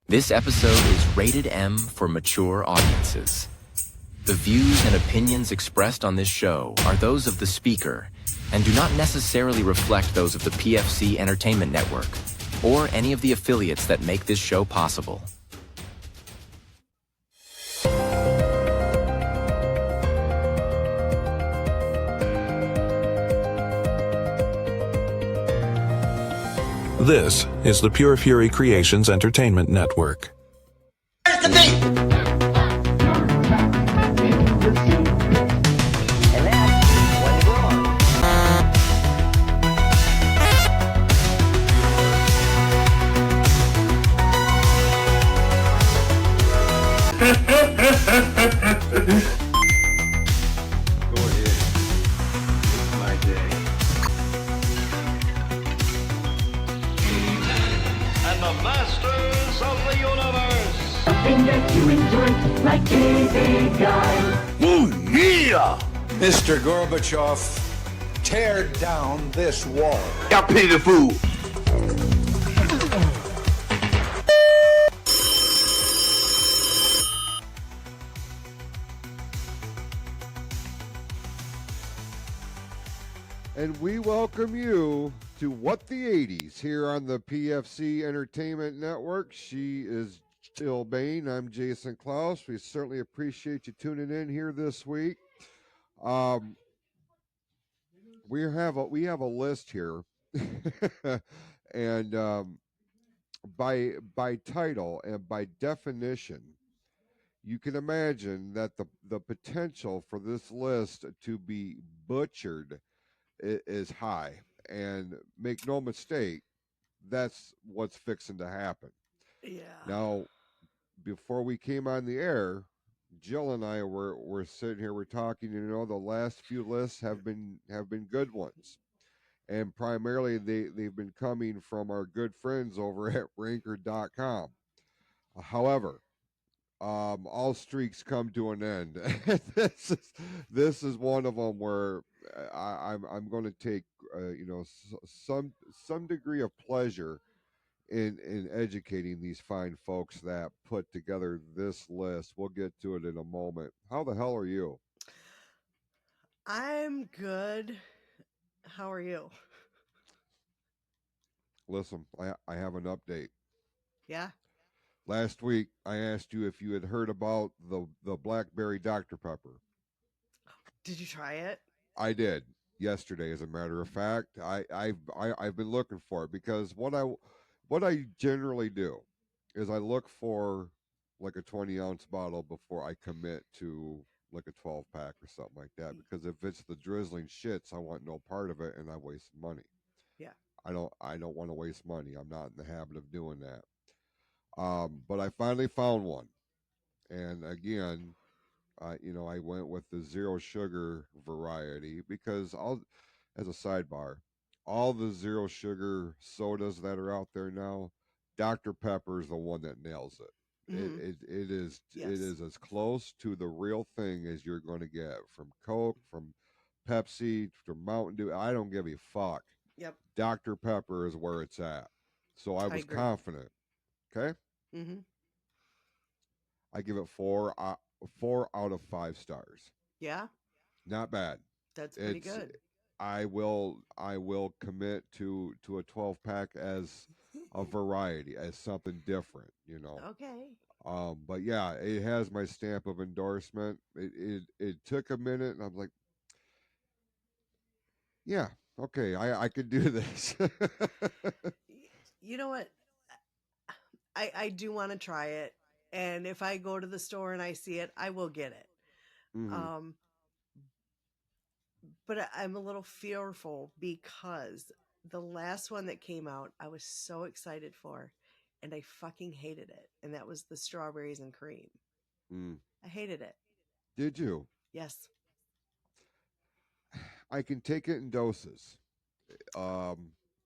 This episode is rated M for mature audiences. The views and opinions expressed on this show are those of the speaker and do not necessarily reflect those of the PFC Entertainment Network or any of the affiliates that make this show possible. This is the Pure Fury Creations Entertainment Network. Where's the beat? And that's when you're wrong. Go ahead. It's my day. And the masters of the universe. Something that you enjoy, like TV Guide. Mr. Gorbachev, tear down this wall. I pity the fool. And we welcome you to What the 80s here on the PFC Entertainment Network. She is Jill Bain. I'm Jason Klaus. We certainly appreciate you tuning in here this week. We have a list here, and by title and by definition, you can imagine that the potential for this list to be butchered is high, and make no mistake, that's what's fixing to happen. Yeah. Now, before we came on the air, Jill and I were sitting here, we're talking. You know, the last few lists have been good ones, and primarily they've been coming from our good friends over at Ranker.com. However, all streaks come to an end. this is one of them where I'm going to take some degree of pleasure in educating these fine folks that put together this list. We'll get to it in a moment. How the hell are you? I'm good. How are you? Listen, I have an update. Yeah. Last week I asked you if you had heard about the blackberry Dr. Pepper. Did you try it? I did yesterday, as a matter of fact. I've been looking for it because what I generally do is I look for like a 20-ounce bottle before I commit to like a 12-pack or something like that. Because if it's the drizzling shits, I want no part of it, and I waste money. Yeah. I don't want to waste money. I'm not in the habit of doing that. But I finally found one, and again, I went with the zero sugar variety because as a sidebar, all the zero sugar sodas that are out there now, Dr. Pepper is the one that nails it. Mhm. It is Yes. it is as close to the real thing as you're going to get from Coke, from Pepsi, from Mountain Dew. I don't give a fuck. Yep. Dr. Pepper is where it's at. So I was agree. confident. Okay, Mm-hmm. I give it 4 out of 5 stars. Yeah. Not bad. That's pretty It's good. I will commit to a 12-pack as a variety, as something different, Okay. But yeah, it has my stamp of endorsement. It took a minute, and I'm like, yeah, okay, I could do this. You know what? I do want to try it. And if I go to the store and I see it, I will get it. Mhm. But I'm a little fearful because the last one that came out, I was so excited for, and I fucking hated it. And that was the strawberries and cream. Mm. I hated it. Did you? Yes. I can take it in doses. A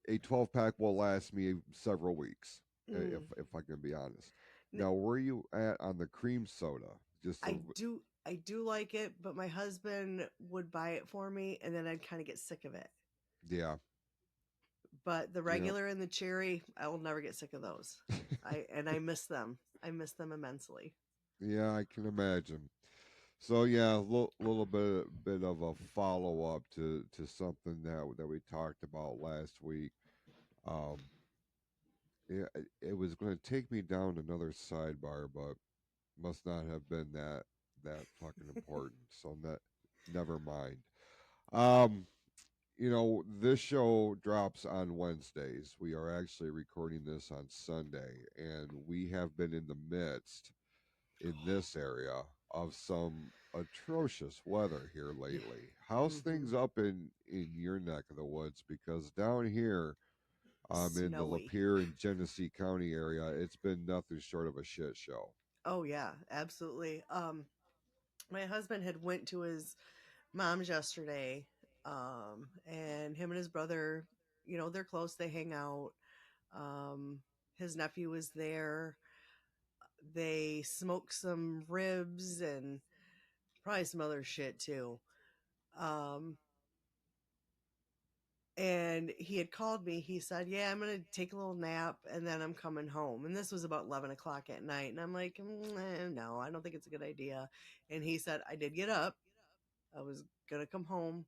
12-pack will last me several weeks, Mm. if I can be honest. Now, where are you at on the cream soda? Just I do like it, but my husband would buy it for me, and then I'd kind of get sick of it. yeah. But the Yep. regular and the cherry, I will never get sick of those. I miss them. I miss them immensely. Yeah, I can imagine. So yeah, a little bit of a follow up to something that we talked about last week. Um, yeah, it was going to take me down another sidebar, but must not have been that fucking important. So never mind. Um, this show drops on Wednesdays. We are actually recording this on Sunday, and we have been in the midst in this area of some atrocious weather here Yeah. lately. How's Mm-hmm. things up in your neck of the woods? Because down here, in the Snowy. Lapeer and Genesee County area, it's been nothing short of a shit show. Oh yeah, absolutely. My husband had went to his mom's yesterday, and him and his brother, they're close. They hang out. Um, his nephew was there. They smoked some ribs and probably some other shit too. Um, and he had called me. He said, "Yeah, I'm gonna take a little nap and then I'm coming home." And this was about 11 o'clock at night. And I'm like, "No, I don't think it's a good idea." And he said, "I did get up. I was gonna come home,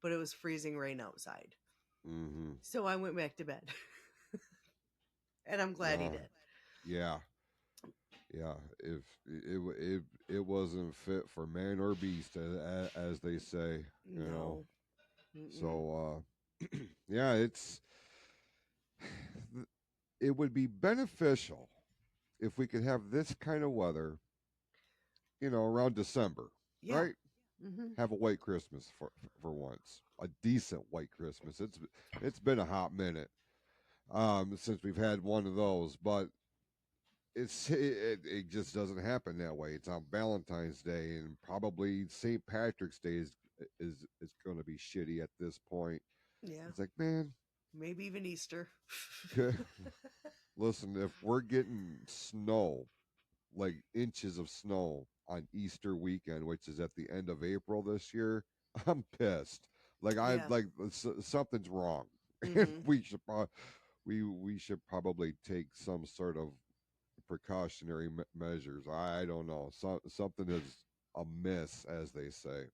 but it was freezing rain outside. Mm-hmm. So I went back to bed." And I'm glad he Uh, did. yeah, yeah. If it wasn't fit for man or beast, as they say, you know. No. Mm-mm. So, yeah, it would be beneficial if we could have this kind of weather, around December, Yeah. right? Mm-hmm. Have a white Christmas for once, a decent white Christmas. It's been a hot minute since we've had one of those, but it just doesn't happen that way. It's on Valentine's Day, and probably St. Patrick's Day is going to be shitty at this point. Yeah. It's like, man, Maybe even Easter. listen, if we're getting snow, like inches of snow on Easter weekend, which is at the end of April this year, I'm pissed. Like I Yeah. like something's wrong, and Mm-hmm. we should probably take some sort of precautionary measures. I don't know. Something is amiss, as they say.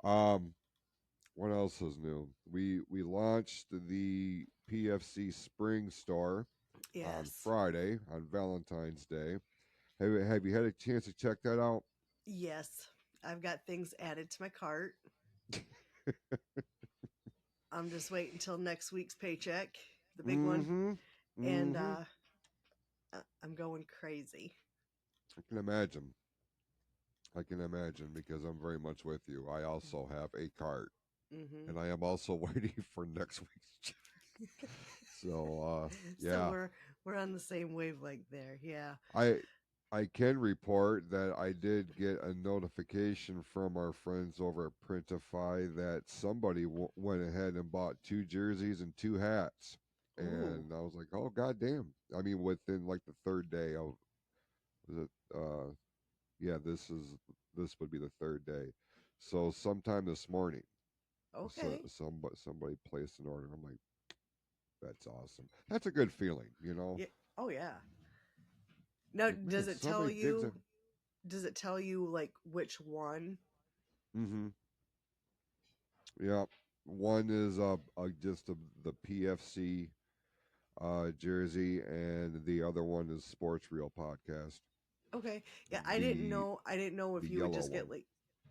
Um, what else is new? We launched the PFC Spring Store on Yes. Friday on Valentine's Day. Have you had a chance to check that out? Yes. I've got things added to my cart. I'm just waiting until next week's paycheck, the big one, Mm-hmm. and Mm-hmm. I'm going crazy. I can imagine. I can imagine because I'm very much with you. I also have a cart, Mm-hmm. and I am also waiting for next week's check. So, So yeah, we're on the same wavelength there. Yeah. I I can report that I did get a notification from our friends over at Printify that somebody went ahead and bought 2 jerseys and 2 hats, Ooh. and I was like, oh goddamn! I mean, within like the third day of was it? Yeah, this would be the third day. So sometime this morning, Okay. somebody placed an order. I'm like, that's awesome. That's a good feeling, you know. Yeah. Oh yeah. Now, Like, man, does it tell somebody digs you? in. Does it tell you like which one? Mm-hmm. Yeah. One is just the PFC jersey, and the other one is Sports Reel podcast. Okay. Yeah, I didn't The know. I didn't know the if you would yellow just get one.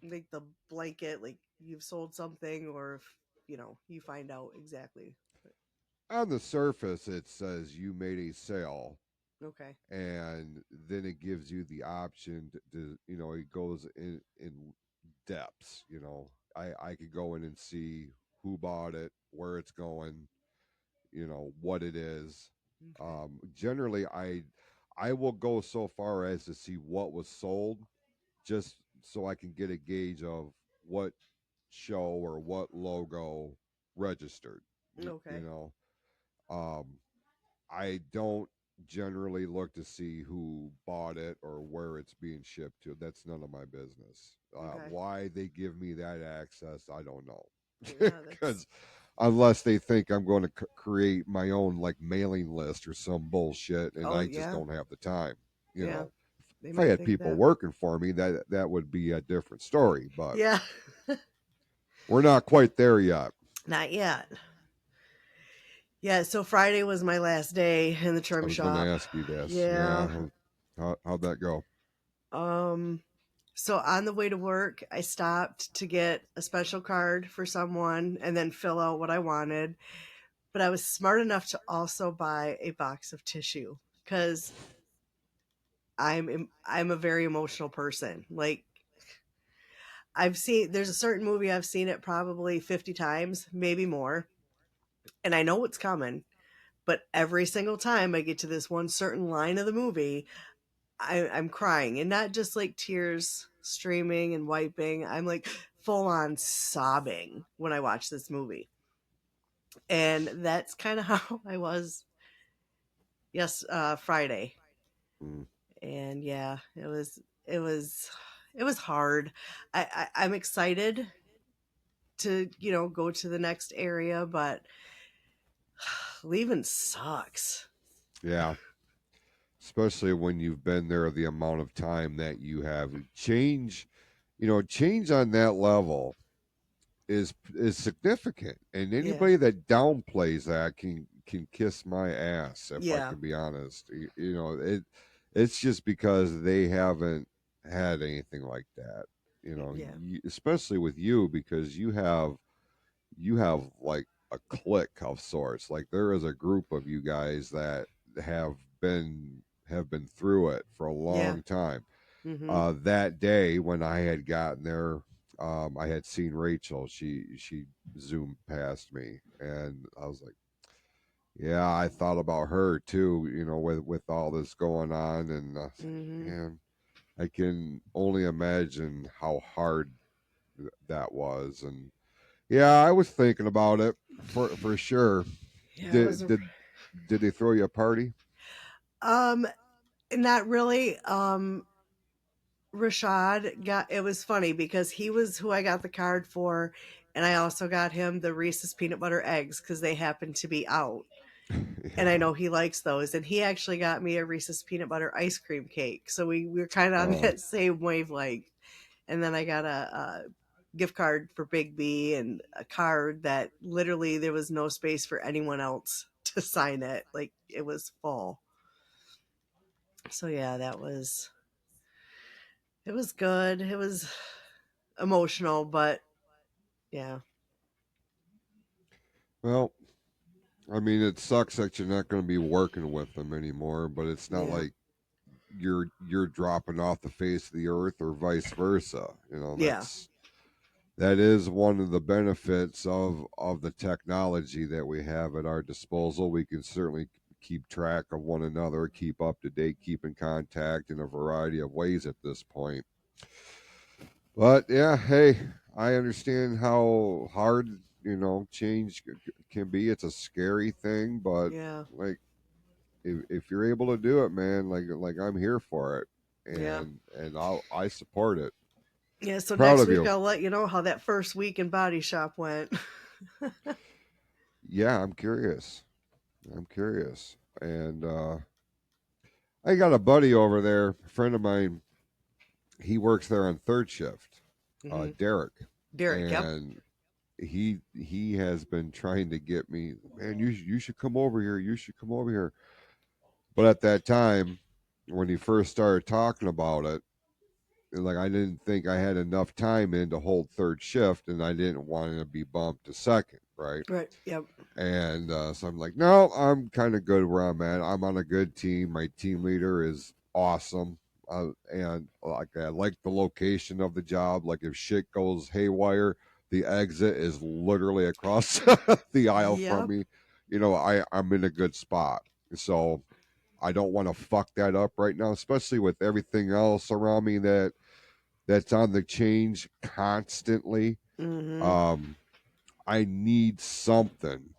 like the blanket, like you've sold something, or if you find out exactly. On the surface, it says you made a sale, Okay. and then it gives you the option it goes in depths. I could go in and see who bought it, where it's going, what it is. Okay. Generally, I will go so far as to see what was sold, just so I can get a gauge of what show or what logo registered. You Okay. know, um, I don't generally look to see who bought it or where it's being shipped to. That's none of my business. Okay. Why they give me that access, I don't know. Yeah, Because that's unless they think I'm going to create my own like mailing list or some bullshit, and Oh I just yeah, don't have the time. You yeah. know, They if I might had think people that. working for me, that would be a different story. But Yeah, we're not quite there yet. not yet. Yeah, so Friday was my last day in the I trim was going to shop. ask you this. Yeah. Yeah, how'd that go? Um so on the way to work, I stopped to get a special card for someone and then fill out what I wanted. But I was smart enough to also buy a box of tissue cuz I'm a very emotional person. Like there's a certain movie I've seen it probably 50 times, maybe more, and I know what's coming. But every single time I get to this one certain line of the movie, I'm crying, and not just like tears streaming and wiping. I'm like full on sobbing when I watch this movie. And that's kind of how I was Friday. Mm, And yeah, it was it was hard. I'm excited to, go to the next area, but leaving sucks. yeah, especially when you've been there the amount of time that you have. Change on that level is significant, and Yeah. anybody that downplays that can kiss my ass, if I Yeah. can be honest. It's just because they haven't had anything like that. Yeah. Especially with you, because you have like a clique of sorts. Like there is a group of you guys that have been through it for a Yeah. long time. Mhm. That day when I had gotten there, I had seen Rachel. She zoomed past me, and I was like, "Yeah, I thought about her too." With all this going on, and Mhm. man, I can only imagine how hard that was. And yeah, I was thinking about it for sure. Yeah, it was Did did did they throw you a party? um not really. Rashad got it was funny because he was who I got the card for, and I also got him the Reese's peanut butter eggs because they happened to be out. And I Yeah. know he likes those. And he actually got me a Reese's peanut butter ice cream cake. So we were kind of on Oh, that same wavelength. And then I got a gift card for Big B and a card that literally there was no space for anyone else to sign it. Like it was full. So yeah, it was good. It was emotional, but yeah. well, I mean, it sucks that you're not going to be working with them anymore, but it's not Yeah. like you're dropping off the face of the earth or vice versa. Yeah. That is one of the benefits of the technology that we have at our disposal. We can certainly keep track of one another, keep up to date, keep in contact in a variety of ways at this point. But yeah, hey, I understand how hard change can be. It's a scary thing, but Yeah. like if you're able to do it, man, like I'm here for it, Yeah. and I support it. Yeah. So Proud next of week you. I'll let you know how that first week in body shop went. Yeah, I'm curious. And I got a buddy over there, a friend of mine. He works there on third shift, Hmm. Derek, Derek, yep. and he has been trying to get me. Man, you should come over here. You should come over here. But at that time, when he first started talking about it, like I didn't think I had enough time in to hold third shift, and I didn't want to be bumped to second, right? Right. Yep. And so I'm like, no, I'm kind of good where I'm at. I'm on a good team. My team leader is awesome. And like I like the location of the job. Like if shit goes haywire, the exit is literally across the aisle from Yep. me. I'm in a good spot. So I don't want to fuck that up right now, especially with everything else around me that's on the change constantly. Hmm. Um, I need something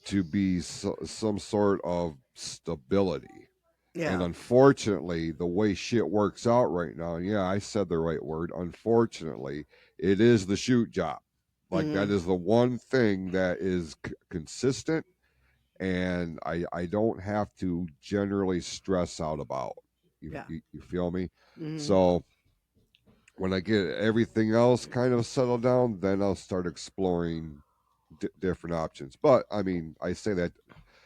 to be some sort of stability. And Yeah. unfortunately, the way shit works out right now, yeah, I said the right word. Unfortunately, it is the shoot job. Like that is the one thing that is consistent, and I don't have to generally stress out about. Yeah. You feel me? Mhm. So when I get everything else kind of settled down, then I'll start exploring different options. But I mean, I say that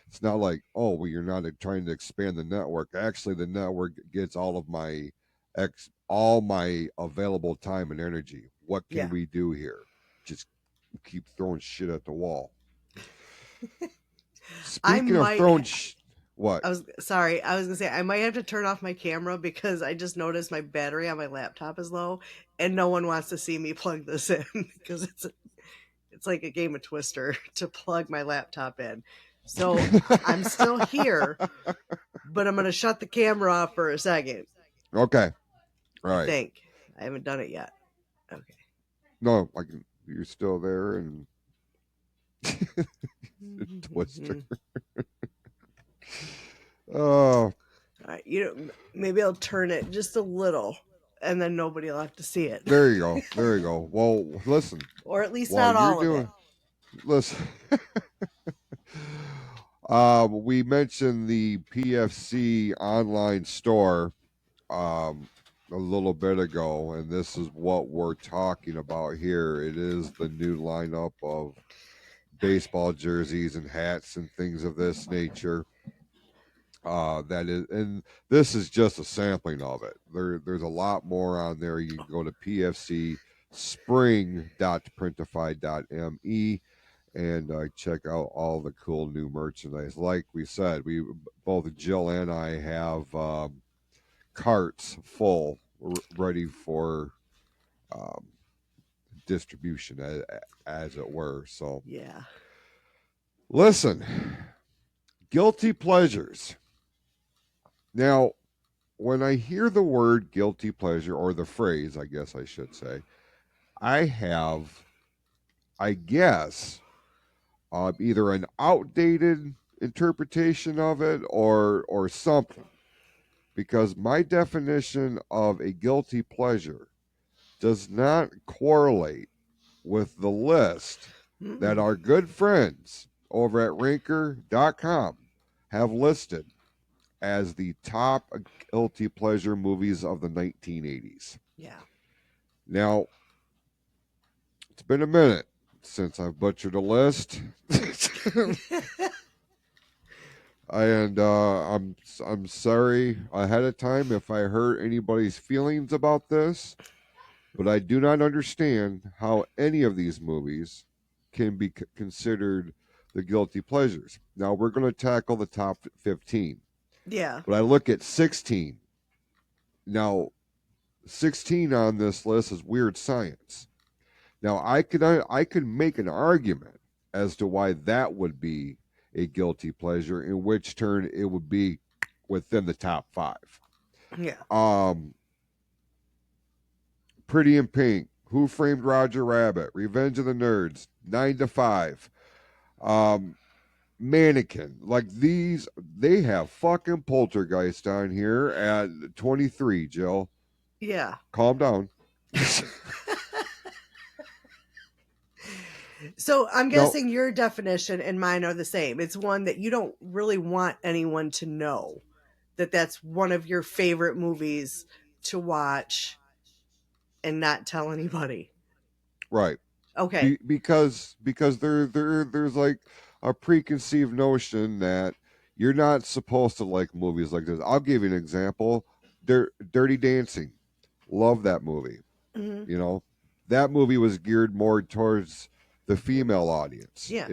it's not like, oh, well, you're not trying to expand the network. Actually, the network gets all my available time and energy. What can Yeah. we do here? Just keep throwing shit at the wall. I Speaking of might. throwing what? I was sorry. I was gonna say I might have to turn off my camera because I just noticed my battery on my laptop is low, and no one wants to see me plug this in because it's like a game of Twister to plug my laptop in. So I'm still here, but I'm gonna shut the camera off for a second. Okay, all I right. think I haven't done it yet. Okay. No, like you're still there and Twister. Oh, All right, maybe I'll turn it just a little, and then nobody will have to see it, there you go. There you go. Well, listen, or at least while not you're all of it. doing, listen. We mentioned the PFC online store a little bit ago, and this is what we're talking about here. It is the new lineup of baseball jerseys and hats and things of this nature. That is, and this is just a sampling of it. There's a lot more on there. You can go to pfcspring.printify.me and check out all the cool new merchandise. Like we said, we both Jill and I have carts full, ready for um, distribution, as it were. So, Yeah. listen, guilty pleasures. Now, when I hear the word guilty pleasure, or the phrase, I guess I should say, I have, I guess, either an outdated interpretation of it or something. Because my definition of a guilty pleasure does not correlate with the list that our good friends over at ranker.com have listed as the top guilty pleasure movies of the 1980s. Yeah. Now, it's been a minute since I've butchered a list. And I'm sorry ahead of time if I hurt anybody's feelings about this, but I do not understand how any of these movies can be considered the guilty pleasures. Now we're going to tackle the top 15, Yeah. but I look at 16. Now 16 on this list is Weird Science. Now I could make an argument as to why that would be a guilty pleasure, in which turn it would be within the top 5. Yeah. Pretty in Pink, Who Framed Roger Rabbit, Revenge of the Nerds, 9 to 5, Mannequin. Like these, they have fucking Poltergeist on here at 23, Jill. Yeah. Calm down. So I'm No. guessing your definition and mine are the same. It's one that you don't really want anyone to know that that's one of your favorite movies to watch and not tell anybody. Right. Okay. Because there's like a preconceived notion that you're not supposed to like movies like this. I'll give you an example. Dirty Dancing. Love that movie. Mhm. You know, that movie was geared more towards the female audience, Yeah.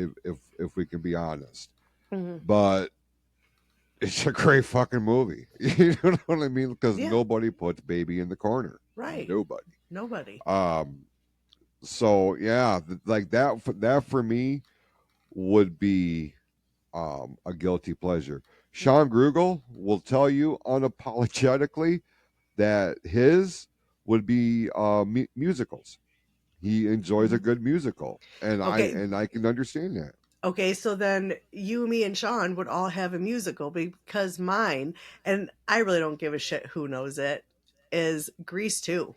if we can be honest. Mhm. But it's a great fucking movie. You know what I mean? Because Yeah. nobody puts baby in the corner. Right. Nobody. Nobody. So yeah, like that for me would be a guilty pleasure. Sean Grugel will tell you unapologetically that his would be musicals. He enjoys a good musical, and Okay. I can understand that. Okay, so then you, me, and Sean would all have a musical because mine, and I really don't give a shit who knows it, is Grease 2.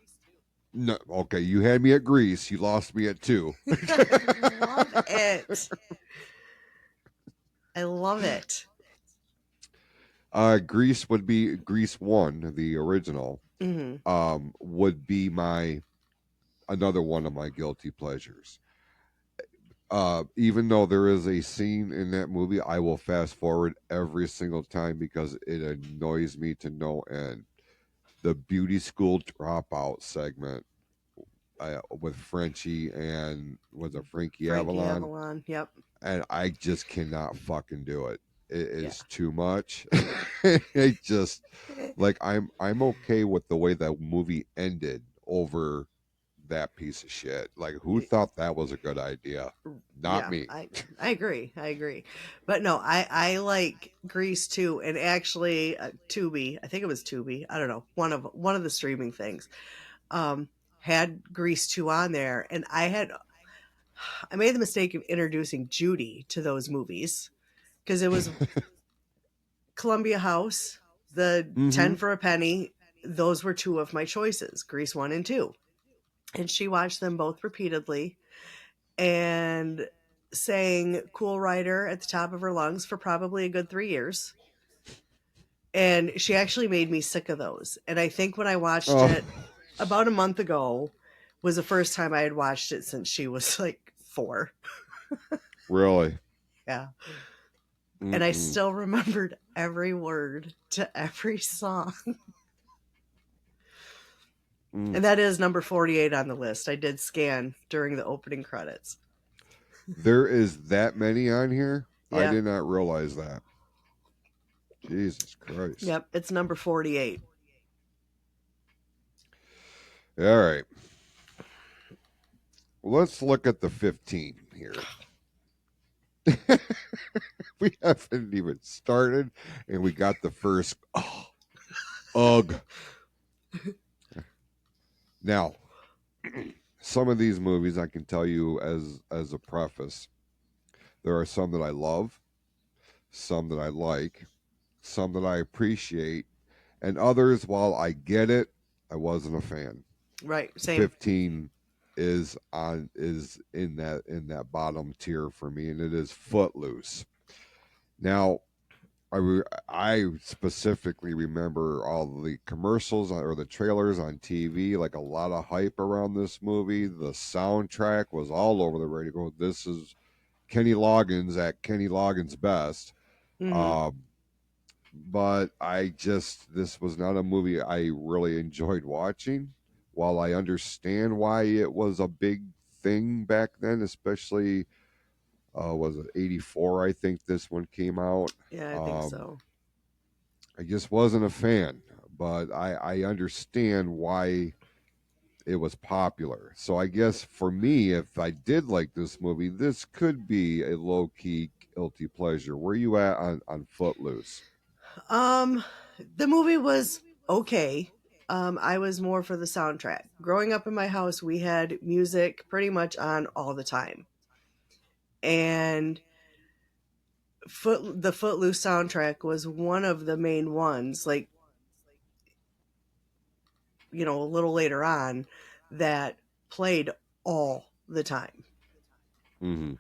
No, okay, you had me at Grease. You lost me at 2. I love it. I love it. Grease would be Grease 1, the original. Hmm. Would be my another one of my guilty pleasures. Even though there is a scene in that movie, I will fast forward every single time because it annoys me to no end. The beauty school dropout segment with Frenchie and was it Frankie Frankie Avalon, Avalon. Yep. and I just cannot fucking do it. It Yeah. is too much. It just like I'm okay with the way that movie ended over that piece of shit. Like who thought that was a good idea? Not Yeah, me. I agree. I agree. But no, I like Grease too, and actually Tubi. I think it was Tubi. I don't know. One of the streaming things had Grease 2 on there, and I made the mistake of introducing Judy to those movies because it was Columbia House, the 10 for a Penny. Those were two of my choices, Grease 1 and 2. And she watched them both repeatedly and sang Cool Rider at the top of her lungs for probably a good 3 years. And she actually made me sick of those. And I think when I watched Oh, it about a month ago was the first time I had watched it since she was like 4. really? Yeah. And I still remembered every word to every song. And that is number 48 on the list. I did scan during the opening credits. There is that many on here? I Yeah. did not realize that. Jesus Christ. Yep. It's number 48. All right. Well, let's look at the 15 here. We haven't even started, and we got the first. Oh, ugh. Now, some of these movies, I can tell you as a preface, there are some that I love, some that I like, some that I appreciate, and others, while I get it, I wasn't a fan. Right. Same. 15 is in that bottom tier for me, and it is Footloose. Now, I specifically remember all the commercials or the trailers on TV, like a lot of hype around this movie. The soundtrack was all over the radio. This is Kenny Loggins at Kenny Loggins' best. Mm-hmm. But this was not a movie I really enjoyed watching. While I understand why it was a big thing back then, especially was it 84? I think this one came out. Yeah, I think so. I just wasn't a fan, but I understand why it was popular. So I guess for me, if I did like this movie, this could be a low key guilty pleasure. Where you at on Footloose? The movie was okay. I was more for the soundtrack. Growing up in my house, we had music pretty much on all the time. And the Footloose soundtrack was one of the main ones, like, a little later on, that played all the time. Mm-hmm.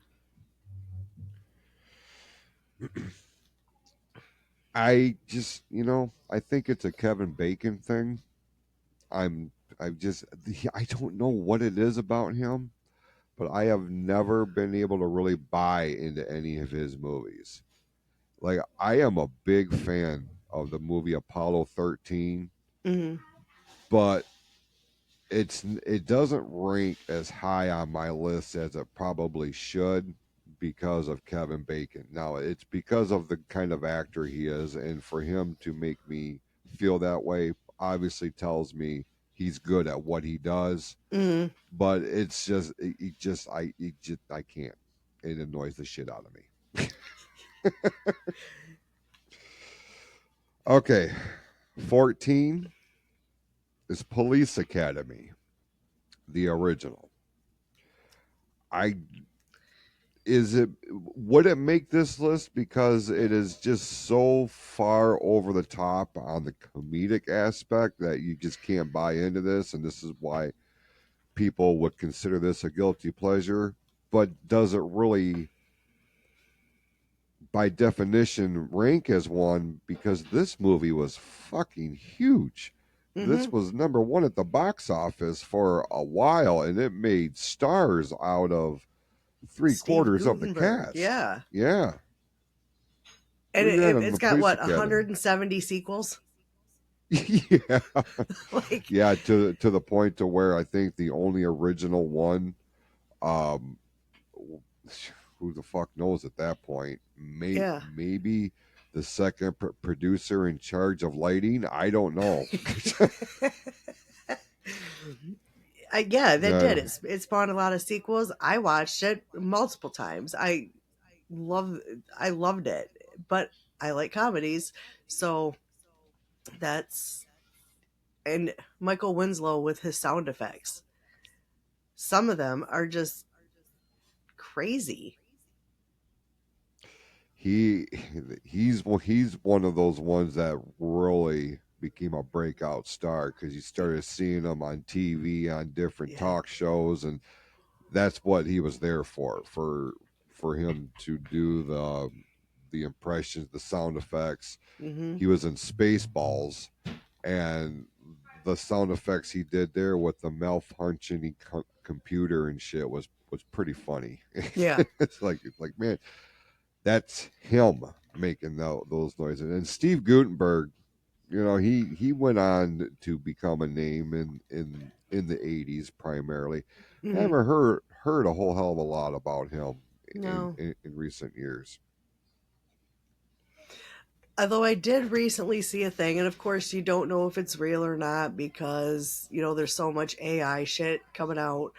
I just, I think it's a Kevin Bacon thing. I'm, I just, I don't know what it is about him, but I have never been able to really buy into any of his movies. Like, I am a big fan of the movie Apollo 13, Mm-hmm. but it doesn't rank as high on my list as it probably should because of Kevin Bacon. Now, it's because of the kind of actor he is, and for him to make me feel that way obviously tells me he's good at what he does. Mm-hmm. But it's just I can't. It annoys the shit out of me. Okay, 14 is Police Academy, the original. Would it make this list because it is just so far over the top on the comedic aspect that you just can't buy into this, and this is why people would consider this a guilty pleasure, but does it really, by definition, rank as one? Because this movie was fucking huge. Mm-hmm. This was number one at the box office for a while, and it made stars out of three Steve quarters of the Gutenberg. cast. Yeah. Yeah. And Look at that on it's the got Police what, Academy. 170 sequels? Yeah. Like, Yeah, to the point to where I think the only original one, um, who the fuck knows at that point? yeah. Maybe the second producer in charge of lighting. I don't know. Yeah, that Yeah. did. It spawned a lot of sequels. I watched it multiple times. Love I loved it, but I like comedies, so that's and Michael Winslow with his sound effects. Some of them are just crazy. He's one of those ones that really became a breakout star because you started seeing him on TV on different Yeah. talk shows, and that's what he was there for him to do the impressions, the sound effects. Mm-hmm. He was in Spaceballs, and the sound effects he did there with the malfunctioning computer and shit was pretty funny. Yeah. it's like man, that's him making those noises. And Steve Gutenberg, he went on to become a name in the 80s primarily. I Mm-hmm. haven't heard a whole hell of a lot about him No. in recent years. Although I did recently see a thing, and of course you don't know if it's real or not because, there's so much AI shit coming out.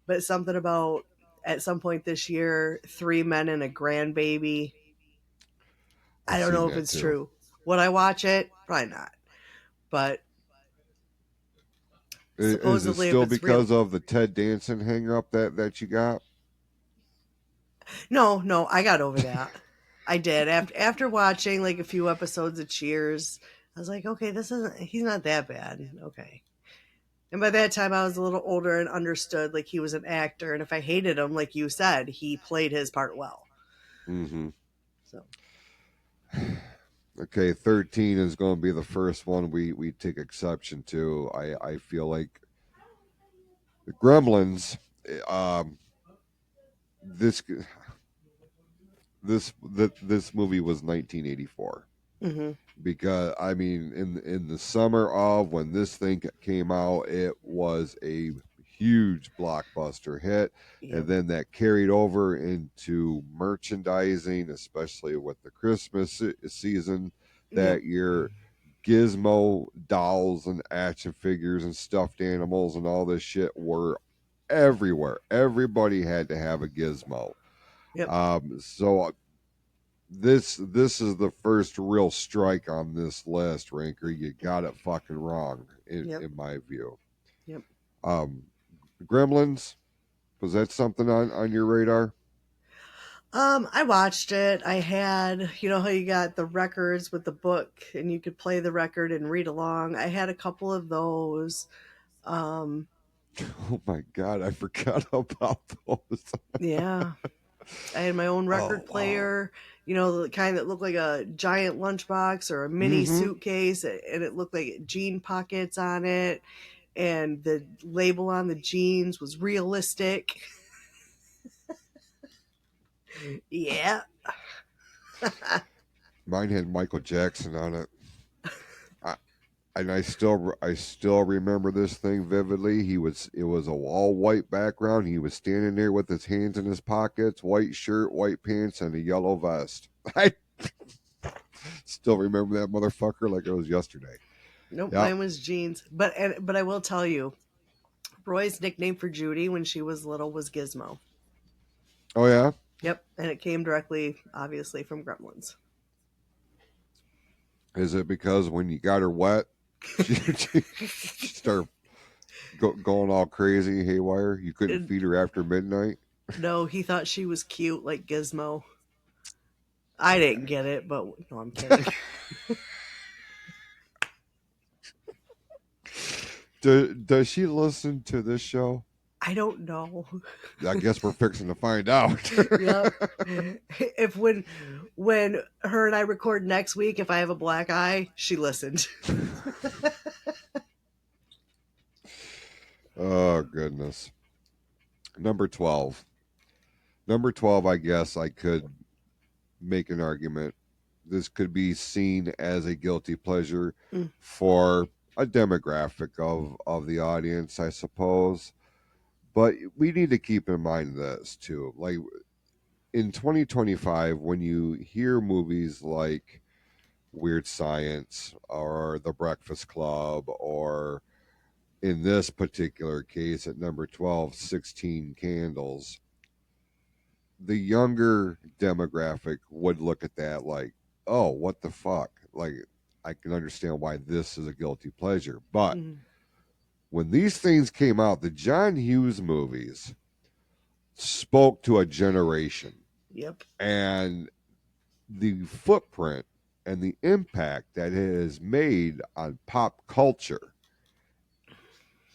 But something about at some point this year, 3 men and a grandbaby. I I don't seen know if that it's too. true. Would I watch it? Probably not. But Is it supposedly, if still it's real, because of the Ted Danson hang up that you got? no, I got over that. I did after watching like a few episodes of Cheers. I was like, okay, he's not that bad. Okay. And by that time, I was a little older and understood like he was an actor, and if I hated him, like you said, he played his part well. Mm-hmm. So Okay, 13 is going to be the first one we take exception to. I feel like the Gremlins, um, this this movie was 1984. mm-hmm. Because I mean, in the summer of when this thing came out, it was a huge blockbuster hit, and Yep. then that carried over into merchandising, especially with the Christmas season Yep. that year. Gizmo dolls and action figures and stuffed animals and all this shit were everywhere. Everybody had to have a Gizmo. Yep. So this is the first real strike on this list, Ranker. You got it fucking wrong Yep. in my view. Yep. Um, Gremlins, was that something on your radar? I watched it. I had, how you got the records with the book and you could play the record and read along. I had a couple of those. Um, Oh my god, I forgot about those. yeah. I had my own record Oh wow. player, the kind that looked like a giant lunchbox or a mini Mm-hmm. suitcase, and it looked like jean pockets on it, and the label on the jeans was realistic. Yeah. Mine had Michael Jackson on it. And I still remember this thing vividly. It was a all white background. He was standing there with his hands in his pockets, white shirt, white pants, and a yellow vest. I still remember that motherfucker like it was yesterday. Nope, Yep. mine was jeans. But I will tell you, Roy's nickname for Judy when she was little was Gizmo. Oh yeah. Yep, and it came directly, obviously, from Gremlins. Is it because when you got her wet, she started going all crazy haywire? You couldn't feed her after midnight. No, he thought she was cute like Gizmo. I didn't get it, but no, I'm kidding. Does she listen to this show? I don't know. I guess we're fixing to find out. Yep. If when her and I record next week, if I have a black eye, she listened. Oh, goodness. Number 12. Number 12, I guess I could make an argument. This could be seen as a guilty pleasure Mm. for a demographic of the audience, I suppose. But we need to keep in mind this too. Like in 2025, when you hear movies like Weird Science or The Breakfast Club, or in this particular case at number 12, 16 Candles, the younger demographic would look at that like, oh, what the fuck? Like, I can understand why this is a guilty pleasure. But Mm. when these things came out, the John Hughes movies spoke to a generation. Yep. And the footprint and the impact that it has made on pop culture,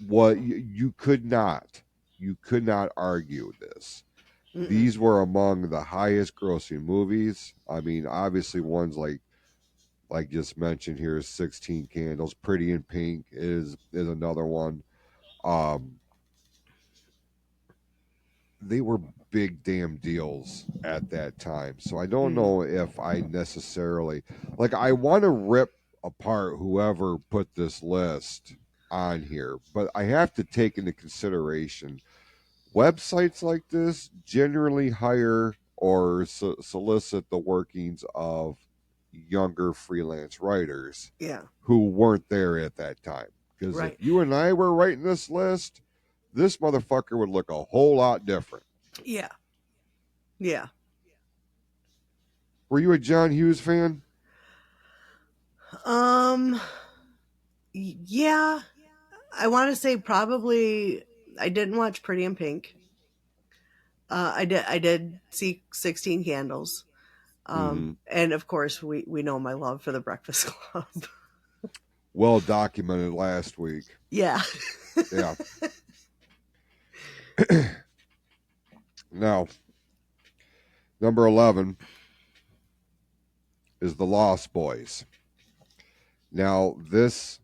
what you could not argue this. Mm-mm. These were among the highest grossing movies. I mean, obviously ones like just mentioned here is 16 Candles, Pretty in Pink is another one. They were big damn deals at that time. So I don't know if I necessarily like, I want to rip apart whoever put this list on here, but I have to take into consideration websites like this generally hire or solicit the workings of younger freelance writers Yeah. who weren't there at that time. Because Right. if you and I were writing this list, this motherfucker would look a whole lot different. Yeah. Yeah. Were you a John Hughes fan? Yeah. I want to say probably I didn't watch Pretty in Pink. I did see 16 Candles. And of course we know my love for The Breakfast Club. Well documented last week. Yeah. Yeah. Now, number 11 is The Lost Boys. Now, this,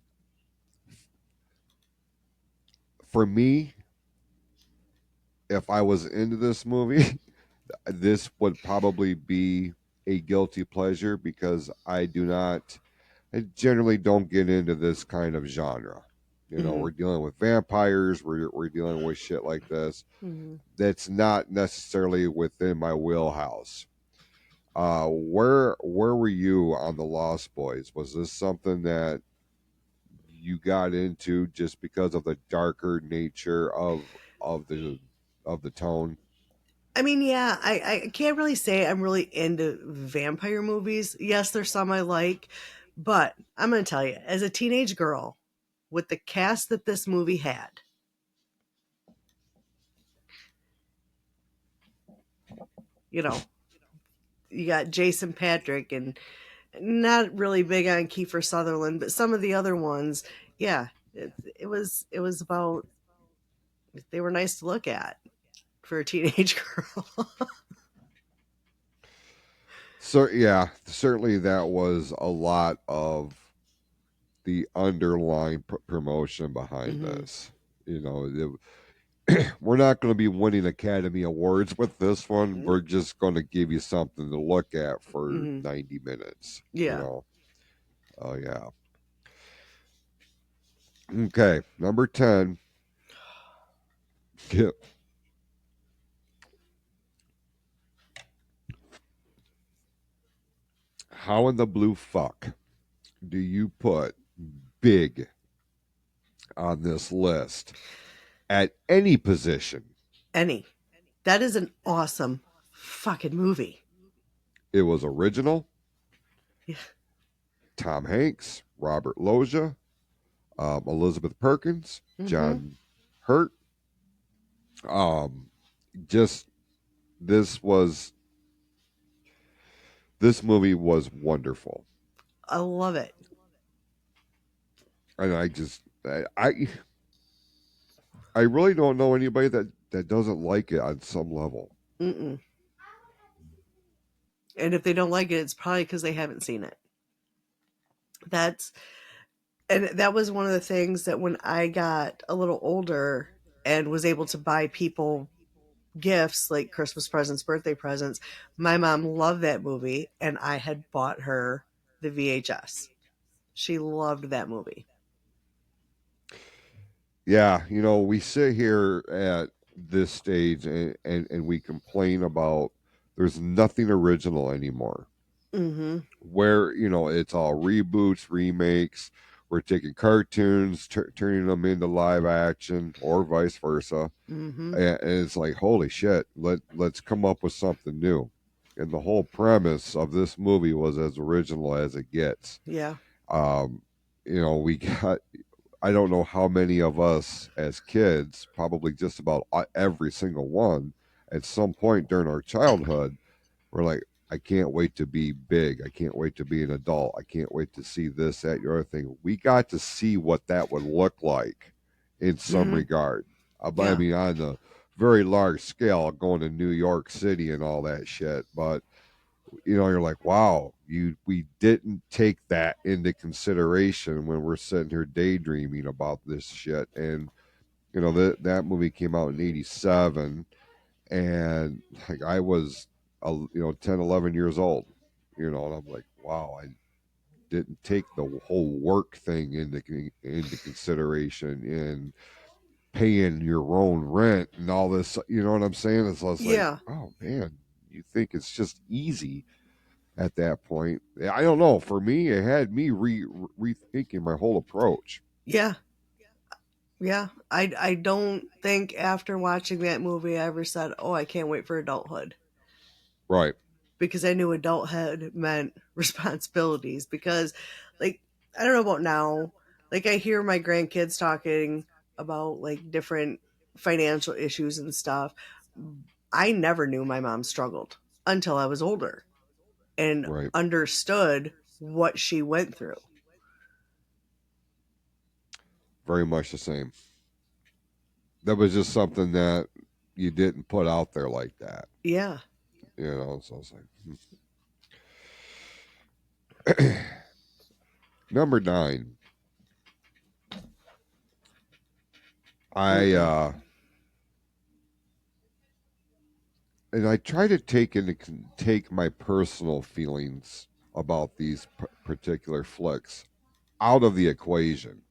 for me, if I was into this movie, this would probably be a guilty pleasure because I generally don't get into this kind of genre. You know, we're dealing with vampires, we're dealing with shit like this. That's not necessarily within my wheelhouse. Where were you on The Lost Boys? Was this something that you got into just because of the darker nature of the tone? I mean, yeah, I can't really say I'm really into vampire movies. Yes, there's some I like, but I'm going to tell you, as a teenage girl, with the cast that this movie had, you know, you got Jason Patrick, and not really big on Kiefer Sutherland, but some of the other ones, yeah, it was about, they were nice to look at for a teenage girl. So yeah, certainly that was a lot of the underlying promotion behind this. You know, we're not going to be winning Academy Awards with this one. We're just going to give you something to look at for 90 minutes. Yeah. You know? Oh, yeah. Okay, number 10. Yeah. How in the blue fuck do you put Big on this list at any position? Any. That is an awesome fucking movie. It was original. Yeah. Tom Hanks, Robert Loggia, Elizabeth Perkins, John Hurt. Just this movie was wonderful, I love it. and I I really don't know anybody that doesn't like it on some level. Mm-mm. And if they don't like it, it's probably because they haven't seen it. That's and that was one of the things that when I got a little older and was able to buy people gifts like Christmas presents, birthday presents, my mom loved that movie, and I had bought her the VHS. She loved that movie. Yeah, we sit here at this stage and we complain about there's nothing original anymore. Mm-hmm. Where, it's all reboots, remakes. We're taking cartoons, turning them into live action or vice versa. Mm-hmm. And it's like, holy shit, let's come up with something new. And the whole premise of this movie was as original as it gets. Yeah. Um, we got, I don't know how many of us as kids, probably just about every single one, at some point during our childhood, were like, I can't wait to be big. I can't wait to be an adult. I can't wait to see this, that, your other thing. We got to see what that would look like in some Mm-hmm. regard. I Yeah. mean, on the very large scale, going to New York City and all that shit. But you're like, wow, we didn't take that into consideration when we're sitting here daydreaming about this shit. And that movie came out in '87, and like I was 10, 11 years old, and I'm like, wow, I didn't take the whole work thing into consideration in paying your own rent and all this. You know what I'm saying? It's just like, Yeah. oh man, you think it's just easy at that point. I don't know. For me, it had me rethinking my whole approach. Yeah. Yeah. I don't think after watching that movie I ever said, "Oh, I can't wait for adulthood." Right. Because I knew adulthood meant responsibilities. Because, like, I don't know about now. Like, I hear my grandkids talking about like different financial issues and stuff. I never knew my mom struggled until I was older and Right. understood what she went through. Very much the same. That was just something that you didn't put out there like that. Yeah. So I was like, number 9. I Mm-mm. and I try to take my personal feelings about these particular flicks out of the equation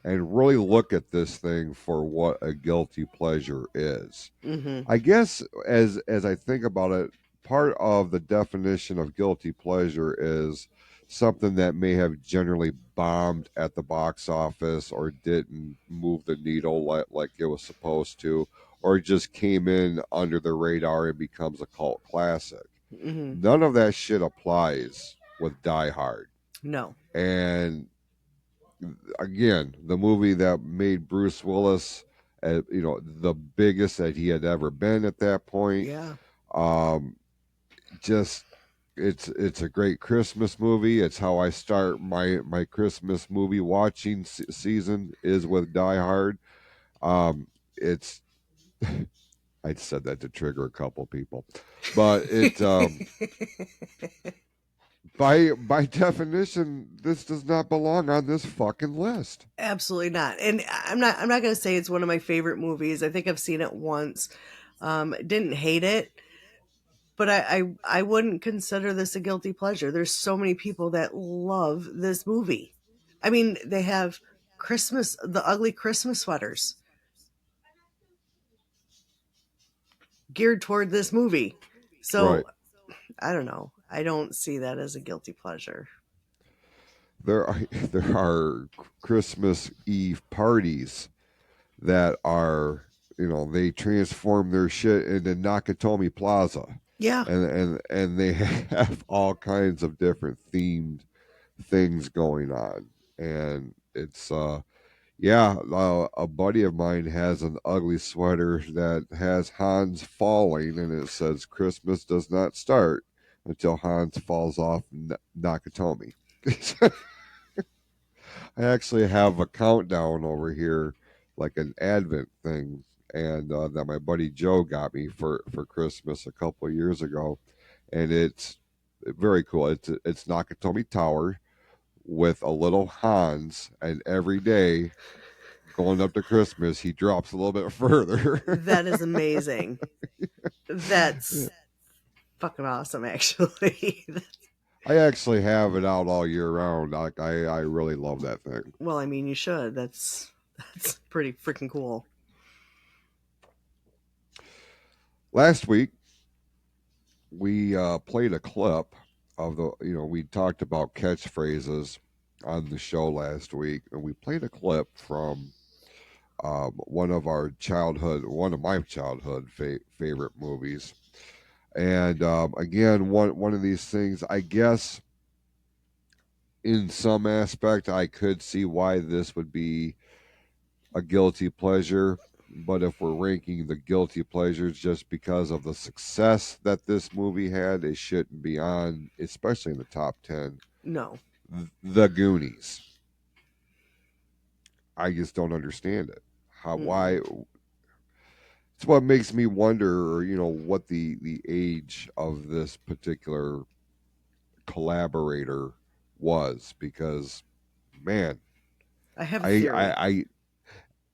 and really look at this thing for what a guilty pleasure is. Mm-hmm. I guess as I think about it, part of the definition of guilty pleasure is something that may have generally bombed at the box office or didn't move the needle like it was supposed to, or just came in under the radar and becomes a cult classic. Mm-hmm. None of that shit applies with Die Hard. No. And again, the movie that made Bruce Willis, the biggest that he had ever been at that point. Yeah. Um, just it's a great Christmas movie. It's how I start my Christmas movie watching season is with Die Hard. It's I said that to trigger a couple people, but it by definition, this does not belong on this fucking list. Absolutely not. And I'm not going to say it's one of my favorite movies. I think I've seen it once. Didn't hate it, but I wouldn't consider this a guilty pleasure. There's so many people that love this movie. I mean, they have the ugly Christmas sweaters geared toward this movie. So Right. I don't know. I don't see that as a guilty pleasure. There are Christmas Eve parties that are, they transform their shit into Nakatomi Plaza, Yeah. and they have all kinds of different themed things going on, and it's a buddy of mine has an ugly sweater that has Hans falling, and it says Christmas does not start until Hans falls off Nakatomi. I actually have a countdown over here like an Advent thing, and that my buddy Joe got me for Christmas a couple of years ago, and it's very cool. It's Nakatomi Tower with a little Hans, and every day going up to Christmas, he drops a little bit further. That is amazing. That's fucking awesome, actually. I actually have it out all year round. I really love that thing. Well, I mean, you should. That's pretty freaking cool. Last week, we played a clip of we talked about catchphrases on the show last week, and we played a clip from one of my childhood favorite movies. And again, one of these things, I guess, in some aspect, I could see why this would be a guilty pleasure. But if we're ranking the guilty pleasures just because of the success that this movie had, it shouldn't be on, especially in the top 10. No. The Goonies. I just don't understand it. Why? It's what makes me wonder, what the age of this particular collaborator was, because, man, I have a theory.